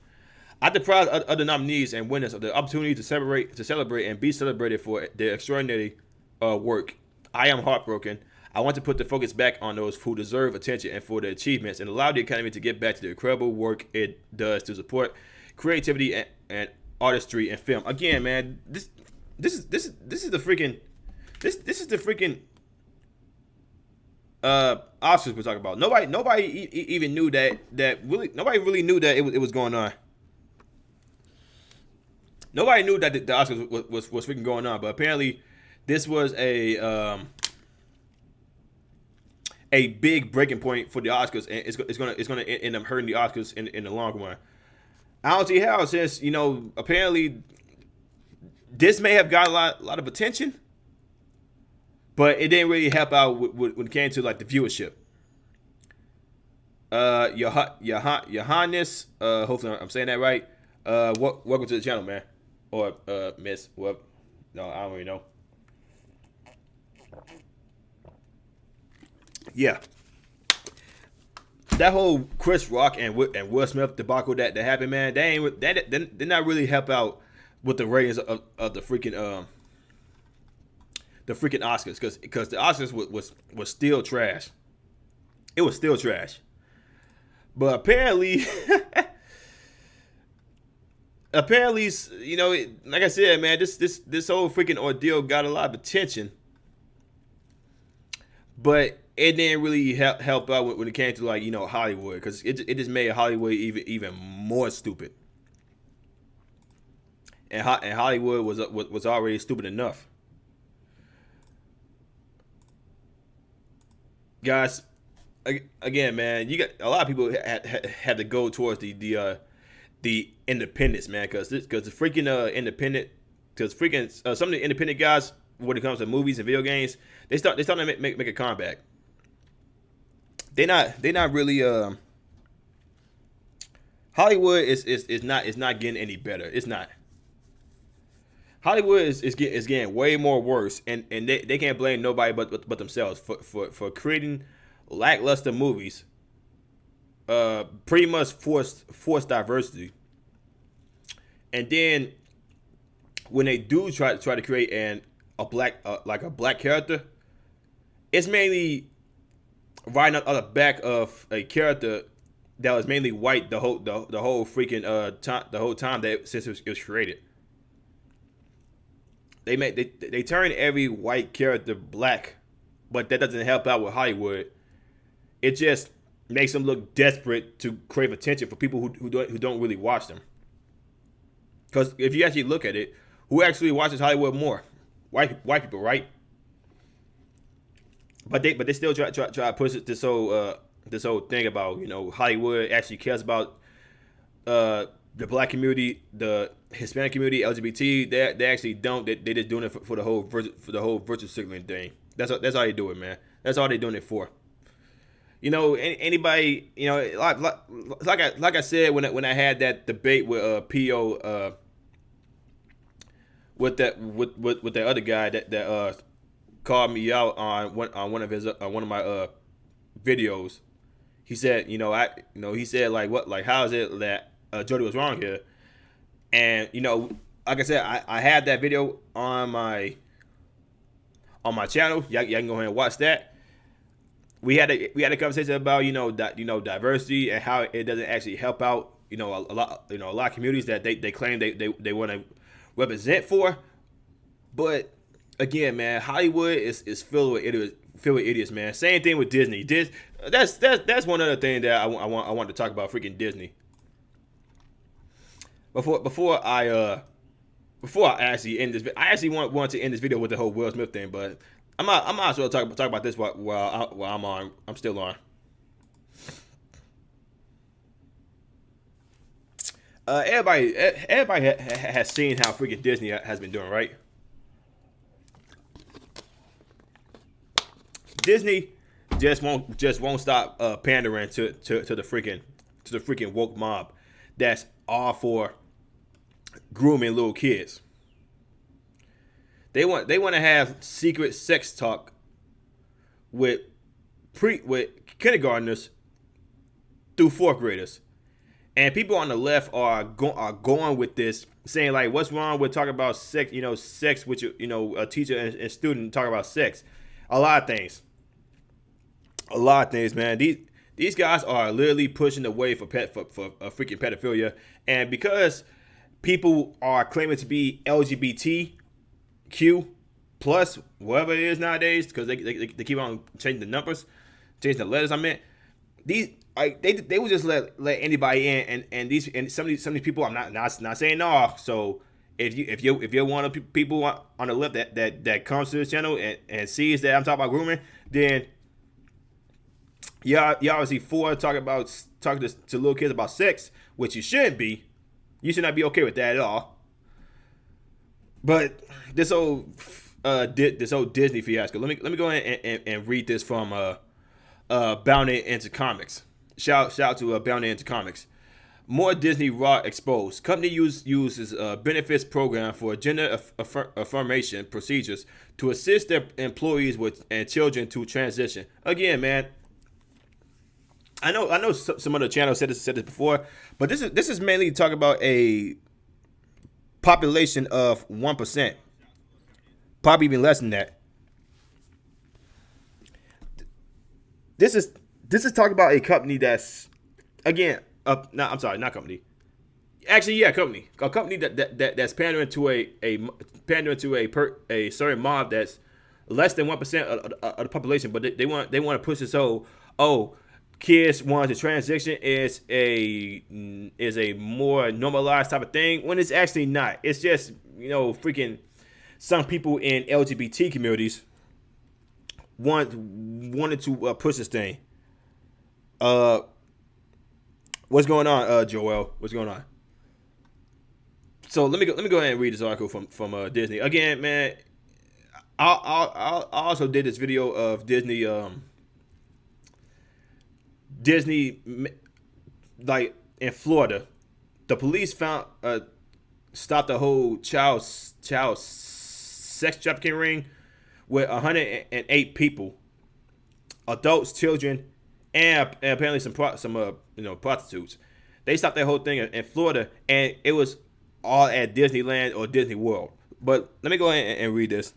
I deprived other nominees and winners of the opportunity to celebrate and be celebrated for their extraordinary work. I am heartbroken. I want to put the focus back on those who deserve attention and for their achievements, and allow the Academy to get back to the incredible work it does to support creativity and artistry in film." Again, man, this is the freaking Oscars we're talking about. Nobody even knew that really. Nobody really knew that it was going on. Nobody knew that the Oscars was freaking going on, but apparently this was a big breaking point for the Oscars, and it's gonna end up hurting the Oscars in the long run. I don't see how, since apparently this may have got a lot of attention, but it didn't really help out when it came to like the viewership. Johannes, hopefully I'm saying that right. Welcome to the channel, man, or Miss. Well, no, I don't really know. Yeah, that whole Chris Rock and Will Smith debacle that happened, man. They did not really help out with the ratings of the freaking Oscars, because the Oscars was still trash. It was still trash. But apparently, like I said, man, this whole freaking ordeal got a lot of attention, but it didn't really help out when it came to Hollywood, because it just made Hollywood even more stupid. And Hollywood was already stupid enough. Guys, again, man, you got a lot of people had to go towards the independents, man, because the freaking independent, because freaking some of the independent guys, when it comes to movies and video games, they start to make a comeback. They're not really Hollywood is not getting any better. It's not. Hollywood is getting way more worse, and they can't blame nobody but themselves for creating lackluster movies. Pretty much forced diversity, and then when they do try to create a black character, it's mainly riding on the back of a character that was mainly white the whole freaking the whole time that since it was created. They turned every white character black, but that doesn't help out with Hollywood. It just makes them look desperate to crave attention for people who don't really watch them. Because if you actually look at it, who actually watches Hollywood more? White people, right? But they still try to push this whole thing about, you know, Hollywood actually cares about the black community, the Hispanic community, LGBT. They actually don't. They just doing it for the whole virtue signaling thing. That's all they do it, man. That's all they're doing it for. You know, anybody, you know, like I said when I had that debate with P.O. With that other guy that called me out on one of my videos. He said, he said like how is it that Jody was wrong here? And like I said, I had that video on my channel. Y'all can go ahead and watch that. We had a conversation about diversity and how it doesn't actually help out a lot of communities that they claim they want to represent for. But again, man, Hollywood is filled with idiots, man. Same thing with Disney. That's one other thing that I want to talk about. Freaking Disney. Before I actually end this, I actually want to end this video with the whole Will Smith thing, but I might as well talk about this while I'm still on. Everybody has seen how freaking Disney has been doing, right? Disney just won't stop pandering to the freaking woke mob that's all for grooming little kids. They want to have secret sex talk with kindergartners through fourth graders. And people on the left are going with this, saying like, what's wrong with talking about sex? Sex with a teacher and student talk about sex. A lot of things, man. These guys are literally pushing the way for freaking pedophilia, and because people are claiming to be LGBTQ plus whatever it is nowadays, because they keep on changing the numbers, changing the letters. I meant these. They would just let anybody in, and some of these people, I'm not saying no. So if you're one of the people on the left that comes to this channel and sees that I'm talking about grooming, then you obviously for talking to little kids about sex, which you shouldn't be. You should not be okay with that at all. But this old Disney fiasco. Let me go ahead and read this from Bound Into Comics. Shout out to Bound Into Comics. More Disney raw exposed. Company uses benefits program for gender affirmation procedures to assist their employees and children to transition. Again, man, I know some other channels said this before, but this is mainly talking about a population of 1%, probably even less than that. This is talking about a company that's, again, I'm sorry, not company. Actually, yeah, company. A company that's pandering to a certain mob that's less than 1% of the population, but they want to push this whole kids wanting to transition is a more normalized type of thing, when it's actually not. It's just freaking some people in LGBT communities wanted to push this thing. What's going on, Joel? What's going on? So let me go ahead and read this article from Disney. Again, man, I also did this video of Disney like in Florida. The police stopped the whole child sex trafficking ring with 108 people, adults, children, and apparently some prostitutes. They stopped that whole thing in Florida, and it was all at Disneyland or Disney World. But let me go ahead and read this.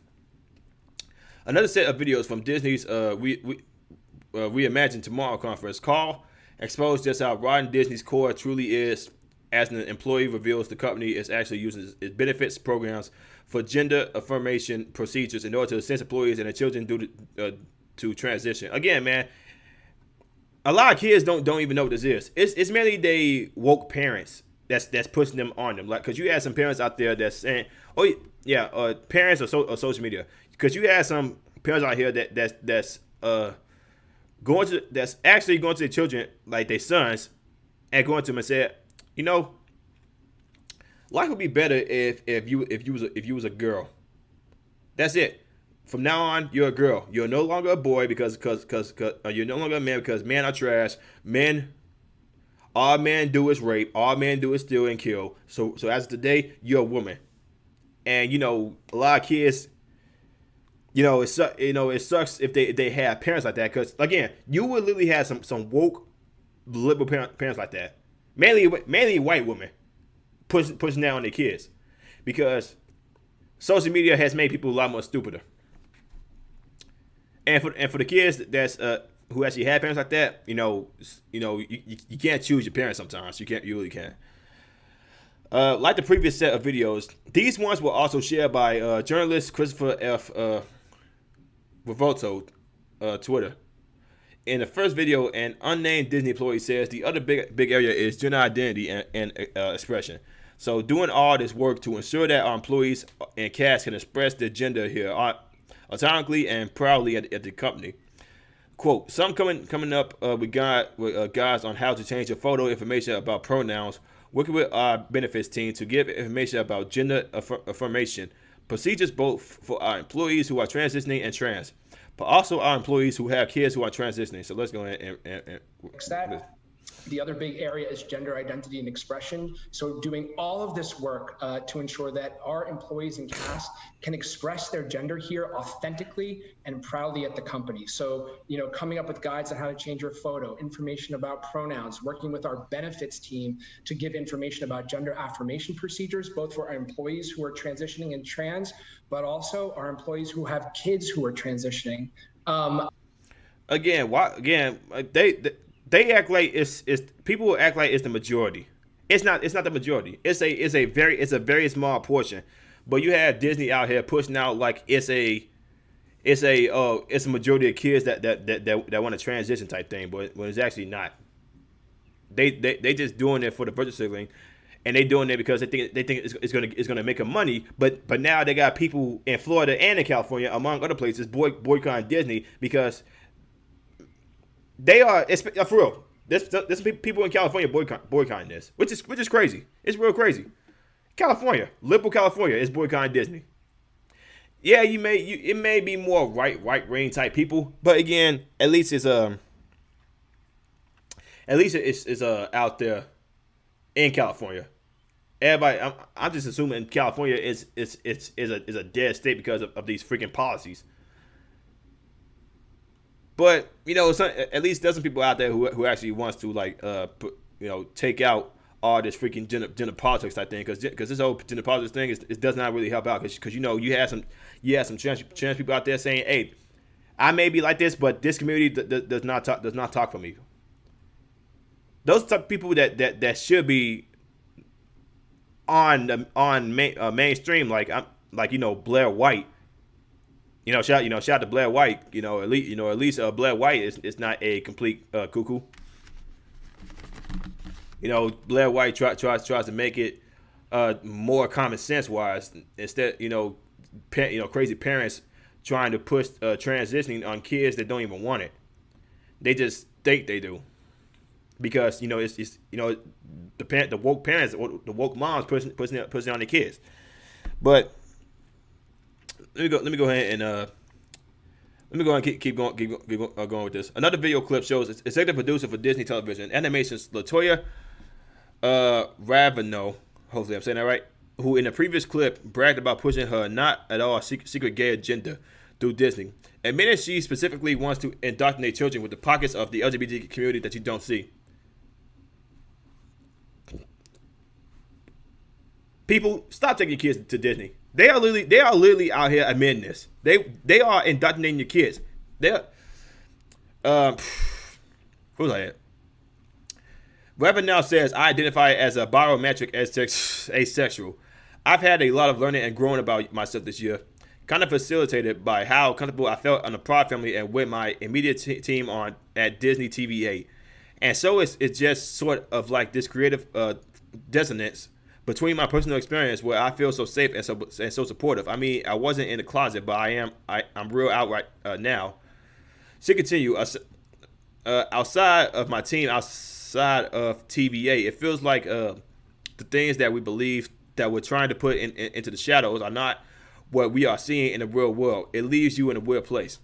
Another set of videos from Disney's Reimagine Tomorrow conference call exposed just how rotten Disney's core truly is, as an employee reveals the company is actually using its benefits programs for gender affirmation procedures in order to assist employees and their children to transition. Again, man, a lot of kids don't even know what this is. It's mainly they woke parents that's pushing them on them. Like, cause you have some parents out there that's saying, oh yeah, parents or social media. Cause you have some parents out here that's actually going to their children, like their sons, and going to them and said, you know, life would be better if you was a girl. That's it. From now on, you're a girl. You're no longer a boy because you're no longer a man because men are trash. All men do is rape. All men do is steal and kill. So as of today, you're a woman. And a lot of kids, it sucks if they have parents like that, because again, you would literally have some woke liberal parents like that. Mainly white women pushing down on their kids, because social media has made people a lot more stupider. And for the kids that's who actually have parents like that, you can't choose your parents sometimes. You really can't. Like the previous set of videos, these ones were also shared by journalist Christopher F. Revolto, Twitter. In the first video, an unnamed Disney employee says the other big area is gender identity and expression. So doing all this work to ensure that our employees and cast can express their gender here autonomously and proudly at the company. Quote, some coming up with guides on how to change your photo information about pronouns, working with our benefits team to give information about gender affirmation, procedures both for our employees who are transitioning and trans, but also our employees who have kids who are transitioning. So let's go ahead and the other big area is gender identity and expression. So doing all of this work to ensure that our employees and cast can express their gender here authentically and proudly at the company. So, coming up with guides on how to change your photo, information about pronouns, working with our benefits team to give information about gender affirmation procedures, both for our employees who are transitioning and trans, but also our employees who have kids who are transitioning. They act like it's people will act like it's the majority. It's not the majority. It's a very small portion. But you have Disney out here pushing out like it's a majority of kids that want to transition type thing, but when it's actually not. They just doing it for the virtue signaling, and they doing it because they think it's gonna make them money. But now they got people in Florida and in California, among other places, boycotting Disney because they are, for real. There's people in California boycotting this, which is crazy. It's real crazy. California, liberal California, is boycotting Disney. Yeah, it may be more right wing type people, but again, at least it's out there in California. Everybody, I'm just assuming California is a dead state because of these freaking policies. But at least there's some people out there who actually wants to take out all this freaking gender politics type thing, because this whole gender politics thing it does not really help out, because you have some trans people out there saying, hey, I may be like this, but this community does not talk for me. Those type of people that should be on mainstream, like Blair White. Shout out to Blair White. At least Blair White is not a complete cuckoo. Blair White tries to make it more common sense wise. Instead, crazy parents trying to push transitioning on kids that don't even want it. They just think they do, because it's the woke parents, the woke moms pushing it on their kids. But let me go ahead and keep going with this. Another video clip shows executive producer for Disney Television Animation's LaToya Ravino, hopefully I'm saying that right, who in the previous clip bragged about pushing her not at all secret gay agenda through Disney, admitting she specifically wants to indoctrinate children with the pockets of the LGBT community that you don't see. People, stop taking your kids to Disney. They are literally out here admitting this. They are indoctrinating your kids. Who's that? Rapper now says I identify as a biometric asexual. I've had a lot of learning and growing about myself this year, kind of facilitated by how comfortable I felt on the Prod family and with my immediate team on at Disney TVA. And so it's just sort of like this creative dissonance between my personal experience where I feel so safe and so supportive. I mean, I wasn't in the closet, but I'm real outright now. To continue, outside of my team, outside of TVA, it feels like the things that we believe that we're trying to put into the shadows are not what we are seeing in the real world. It leaves you in a weird place.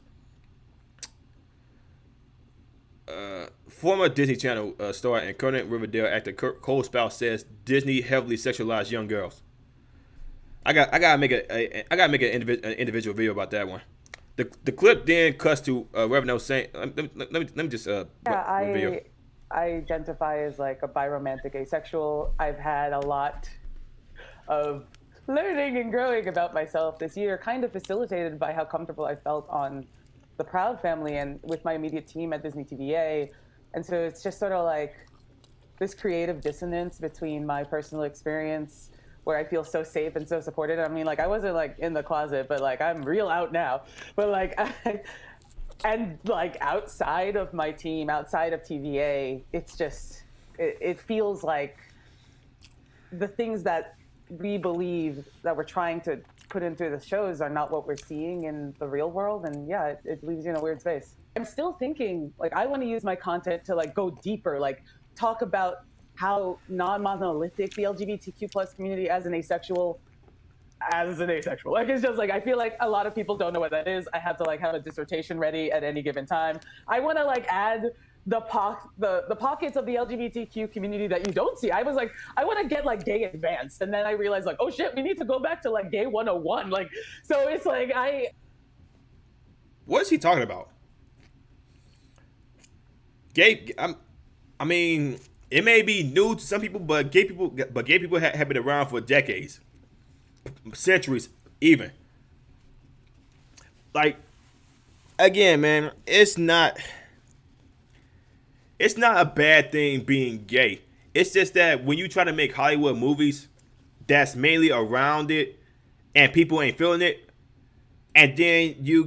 Former Disney Channel star and current Riverdale actor Cole Sprouse says Disney heavily sexualized young girls. I gotta make an individual video about that one. The clip then cuts to Reverend saying, let me just review. I identify as like a biromantic asexual. I've had a lot of learning and growing about myself this year, kind of facilitated by how comfortable I felt on the Proud family and with my immediate team at Disney TVA. And so it's just sort of like this creative dissonance between my personal experience where I feel so safe and so supported. I mean, like, I wasn't like in the closet, but like I'm real out now. But like, and like outside of my team, outside of TVA, it's just, it feels like the things that we believe that we're trying to put into the shows are not what we're seeing in the real world. And yeah, it leaves you in a weird space. I'm still thinking, like, I want to use my content to like go deeper, like talk about how non-monolithic the LGBTQ plus community as an asexual. Like, it's just like, I feel like a lot of people don't know what that is. I have to like have a dissertation ready at any given time. I want to like add the pockets of the LGBTQ community that you don't see. I was like, I want to get like gay advanced. And then I realized like, oh shit, we need to go back to like gay 101. Like, so it's like, what is he talking about? Gay, I mean, it may be new to some people, but gay people have been around for decades, centuries, even. Like, again, man, it's not a bad thing being gay. It's just that when you try to make Hollywood movies that's mainly around it, and people ain't feeling it, and then you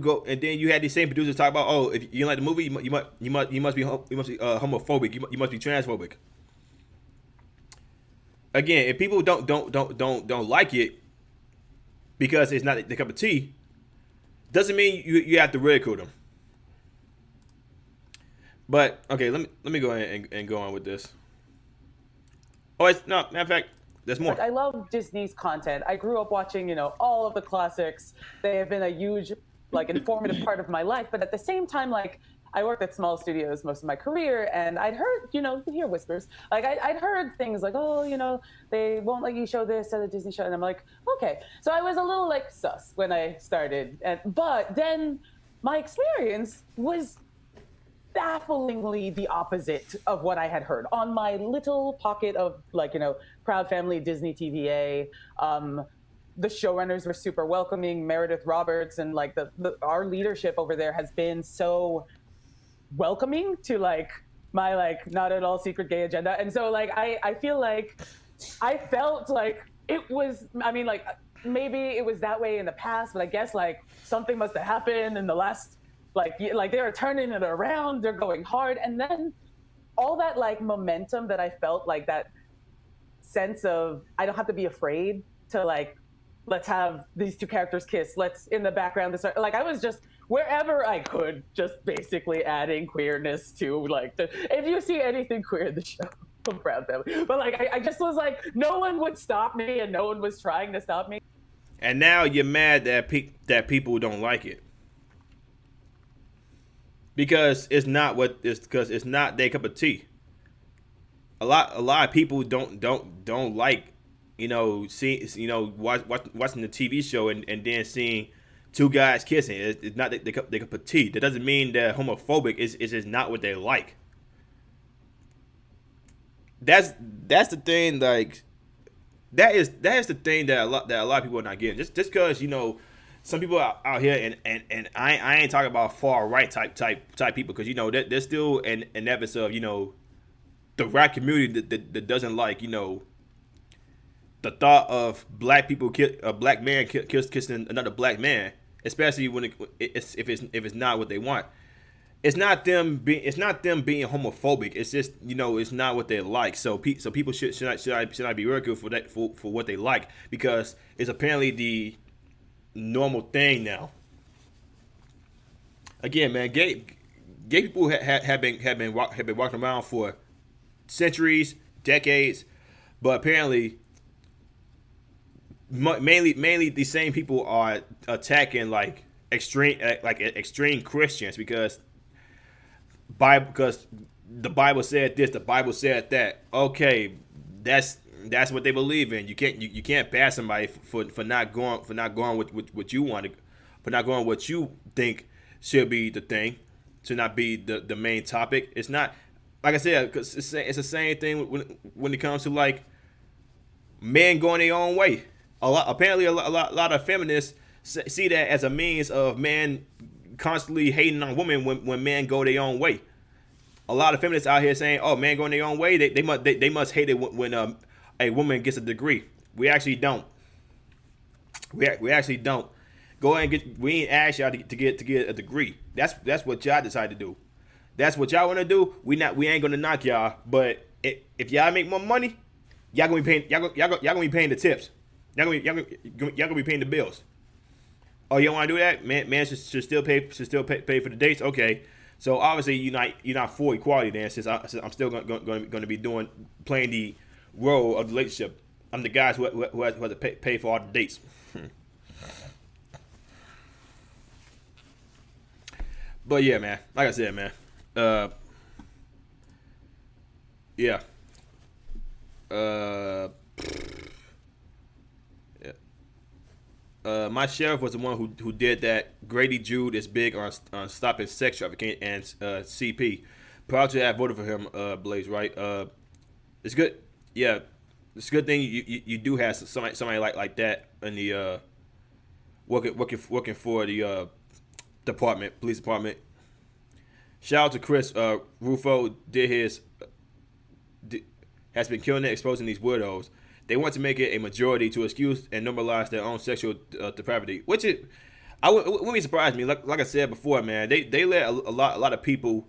had these same producers talk about, oh, if you don't like the movie, you must be homophobic, you must be transphobic. Again, if people don't like it because it's not their cup of tea, doesn't mean you have to ridicule them. But okay, let me go ahead and go on with this. Oh, matter of fact, there's more. I love Disney's content. I grew up watching, all of the classics. They have been a huge, like, informative part of my life. But at the same time, like, I worked at small studios most of my career, and I'd heard, you hear whispers. Like, I'd heard things like, oh, they won't let you show this at a Disney show. And I'm like, okay. So I was a little, like, sus when I started. But then my experience was bafflingly the opposite of what I had heard on my little pocket of, like, Proud Family, Disney TVA. The showrunners were super welcoming. Meredith Roberts and like our leadership over there has been so welcoming to like my like not at all secret gay agenda. And so like I feel like I felt like it was, I mean, like maybe it was that way in the past, but I guess like something must have happened in the last like they were turning it around, they're going hard. And then all that like momentum that I felt, like that sense of I don't have to be afraid to like, let's have these two characters kiss, let's in the background like I was just wherever I could just basically adding queerness to like if you see anything queer in the show, I'm Proud Family. But like I just was like, no one would stop me and no one was trying to stop me. And now you're mad that people don't like it. Because it's not their cup of tea. A lot of people don't like, watching the TV show and then seeing two guys kissing. It's not their cup of tea. That doesn't mean they're homophobic. It's just not what they like. That's the thing. Like that is the thing that a lot of people are not getting. Just because some people out here and I ain't talking about far right type people, because there's still an episode of the rap community that doesn't like, you know, the thought of black people a black man kissing another black man, especially when if it's not what they want. It's not them being homophobic. It's just, you know, it's not what they like. So people should not be ridiculed for that for what they like, because it's apparently the normal thing now. Again, man, gay people have been walking around for centuries, decades, but apparently mainly these same people are attacking like extreme Christians because the Bible said this, the Bible said that. Okay, that's what they believe in. You can't pass somebody for not going with what you want, for not going what you think should be the thing, should not be the main topic. It's not, like I said, cause it's the same thing when it comes to like men going their own way. Apparently a lot of feminists see that as a means of men constantly hating on women when men go their own way. A lot of feminists out here saying, "Oh, men going their own way. They must hate it when a woman gets a degree." We actually don't. We actually don't. Go ahead and get. We ain't asked y'all to get a degree. That's what y'all decided to do. That's what y'all want to do. We ain't gonna knock y'all. But if y'all make more money, y'all gonna be paying. Y'all gonna be paying the tips. Y'all gonna be paying the bills. Oh, you don't want to do that? Man should still pay for the dates. Okay, so obviously you're not for equality then, since I'm still going to be playing the role of the relationship. I'm the guy who has to pay for all the dates. But yeah, man. Like I said, man. Yeah. My sheriff was the one who did that. Grady Jude is big on stopping sex trafficking and CP. Proud to have voted for him, Blaze. Right? It's good. Yeah, it's a good thing you do have somebody like that in the working for the police department. Shout out to Chris Rufo. Has been killing it, exposing these weirdos. They want to make it a majority to excuse and normalize their own sexual depravity, which wouldn't be surprised me. Like I said before, man, they let a lot of people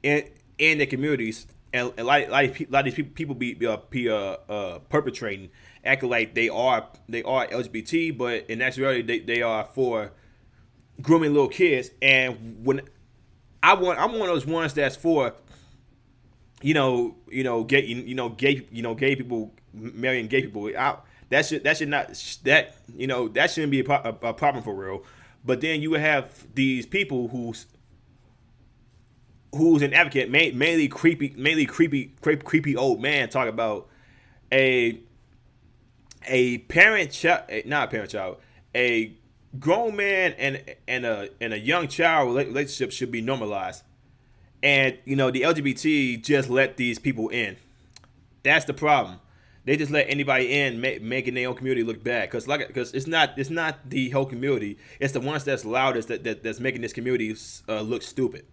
in their communities, and a lot of these people be perpetrating, acting like they are LGBT, but in actuality they are for grooming little kids. And when I'm one of those ones that's for gay people marrying gay people. That shouldn't be a problem for real. But then you have these people who's an advocate, mainly creepy old man, talk about a grown man and a young child relationship should be normalized. And, the LGBT just let these people in. That's the problem. They just let anybody in, making their own community look bad. Because it's not the whole community. It's the ones that's loudest that's making this community look stupid.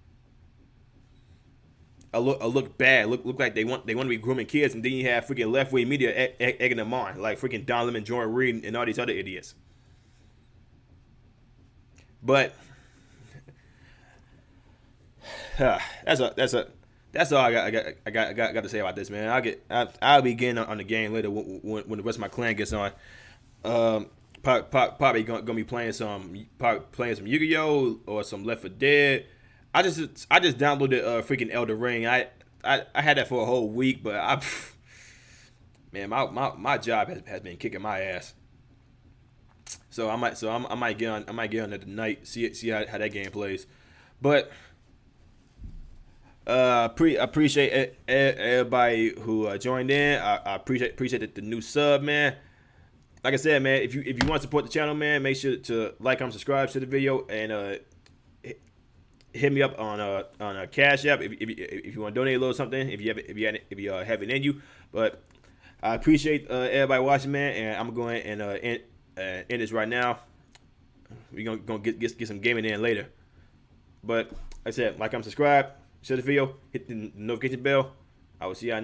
Look bad. Look like they want to be grooming kids. And then you have freaking left wing media egging them on, like freaking Don Lemon, Jordan Reed, and all these other idiots. But that's all I got to say about this, man. I'll be getting on the game later when the rest of my clan gets on. Probably gonna be playing some Yu-Gi-Oh or some Left 4 Dead. I just downloaded freaking Elden Ring. I had that for a whole week, but my job has been kicking my ass. So I might get on it tonight. See how that game plays, but. Appreciate everybody who joined in. I appreciate the new sub, man. Like I said, man, if you want to support the channel, man, make sure to like, comment, subscribe to the video, and hit me up on a Cash App if you want to donate a little something, if you have it in you. But I appreciate everybody watching, man, and I'm going and end this right now. We're gonna get some gaming in later. But like I said, like, comment, subscribe. Share the video, hit the notification bell. I will see y'all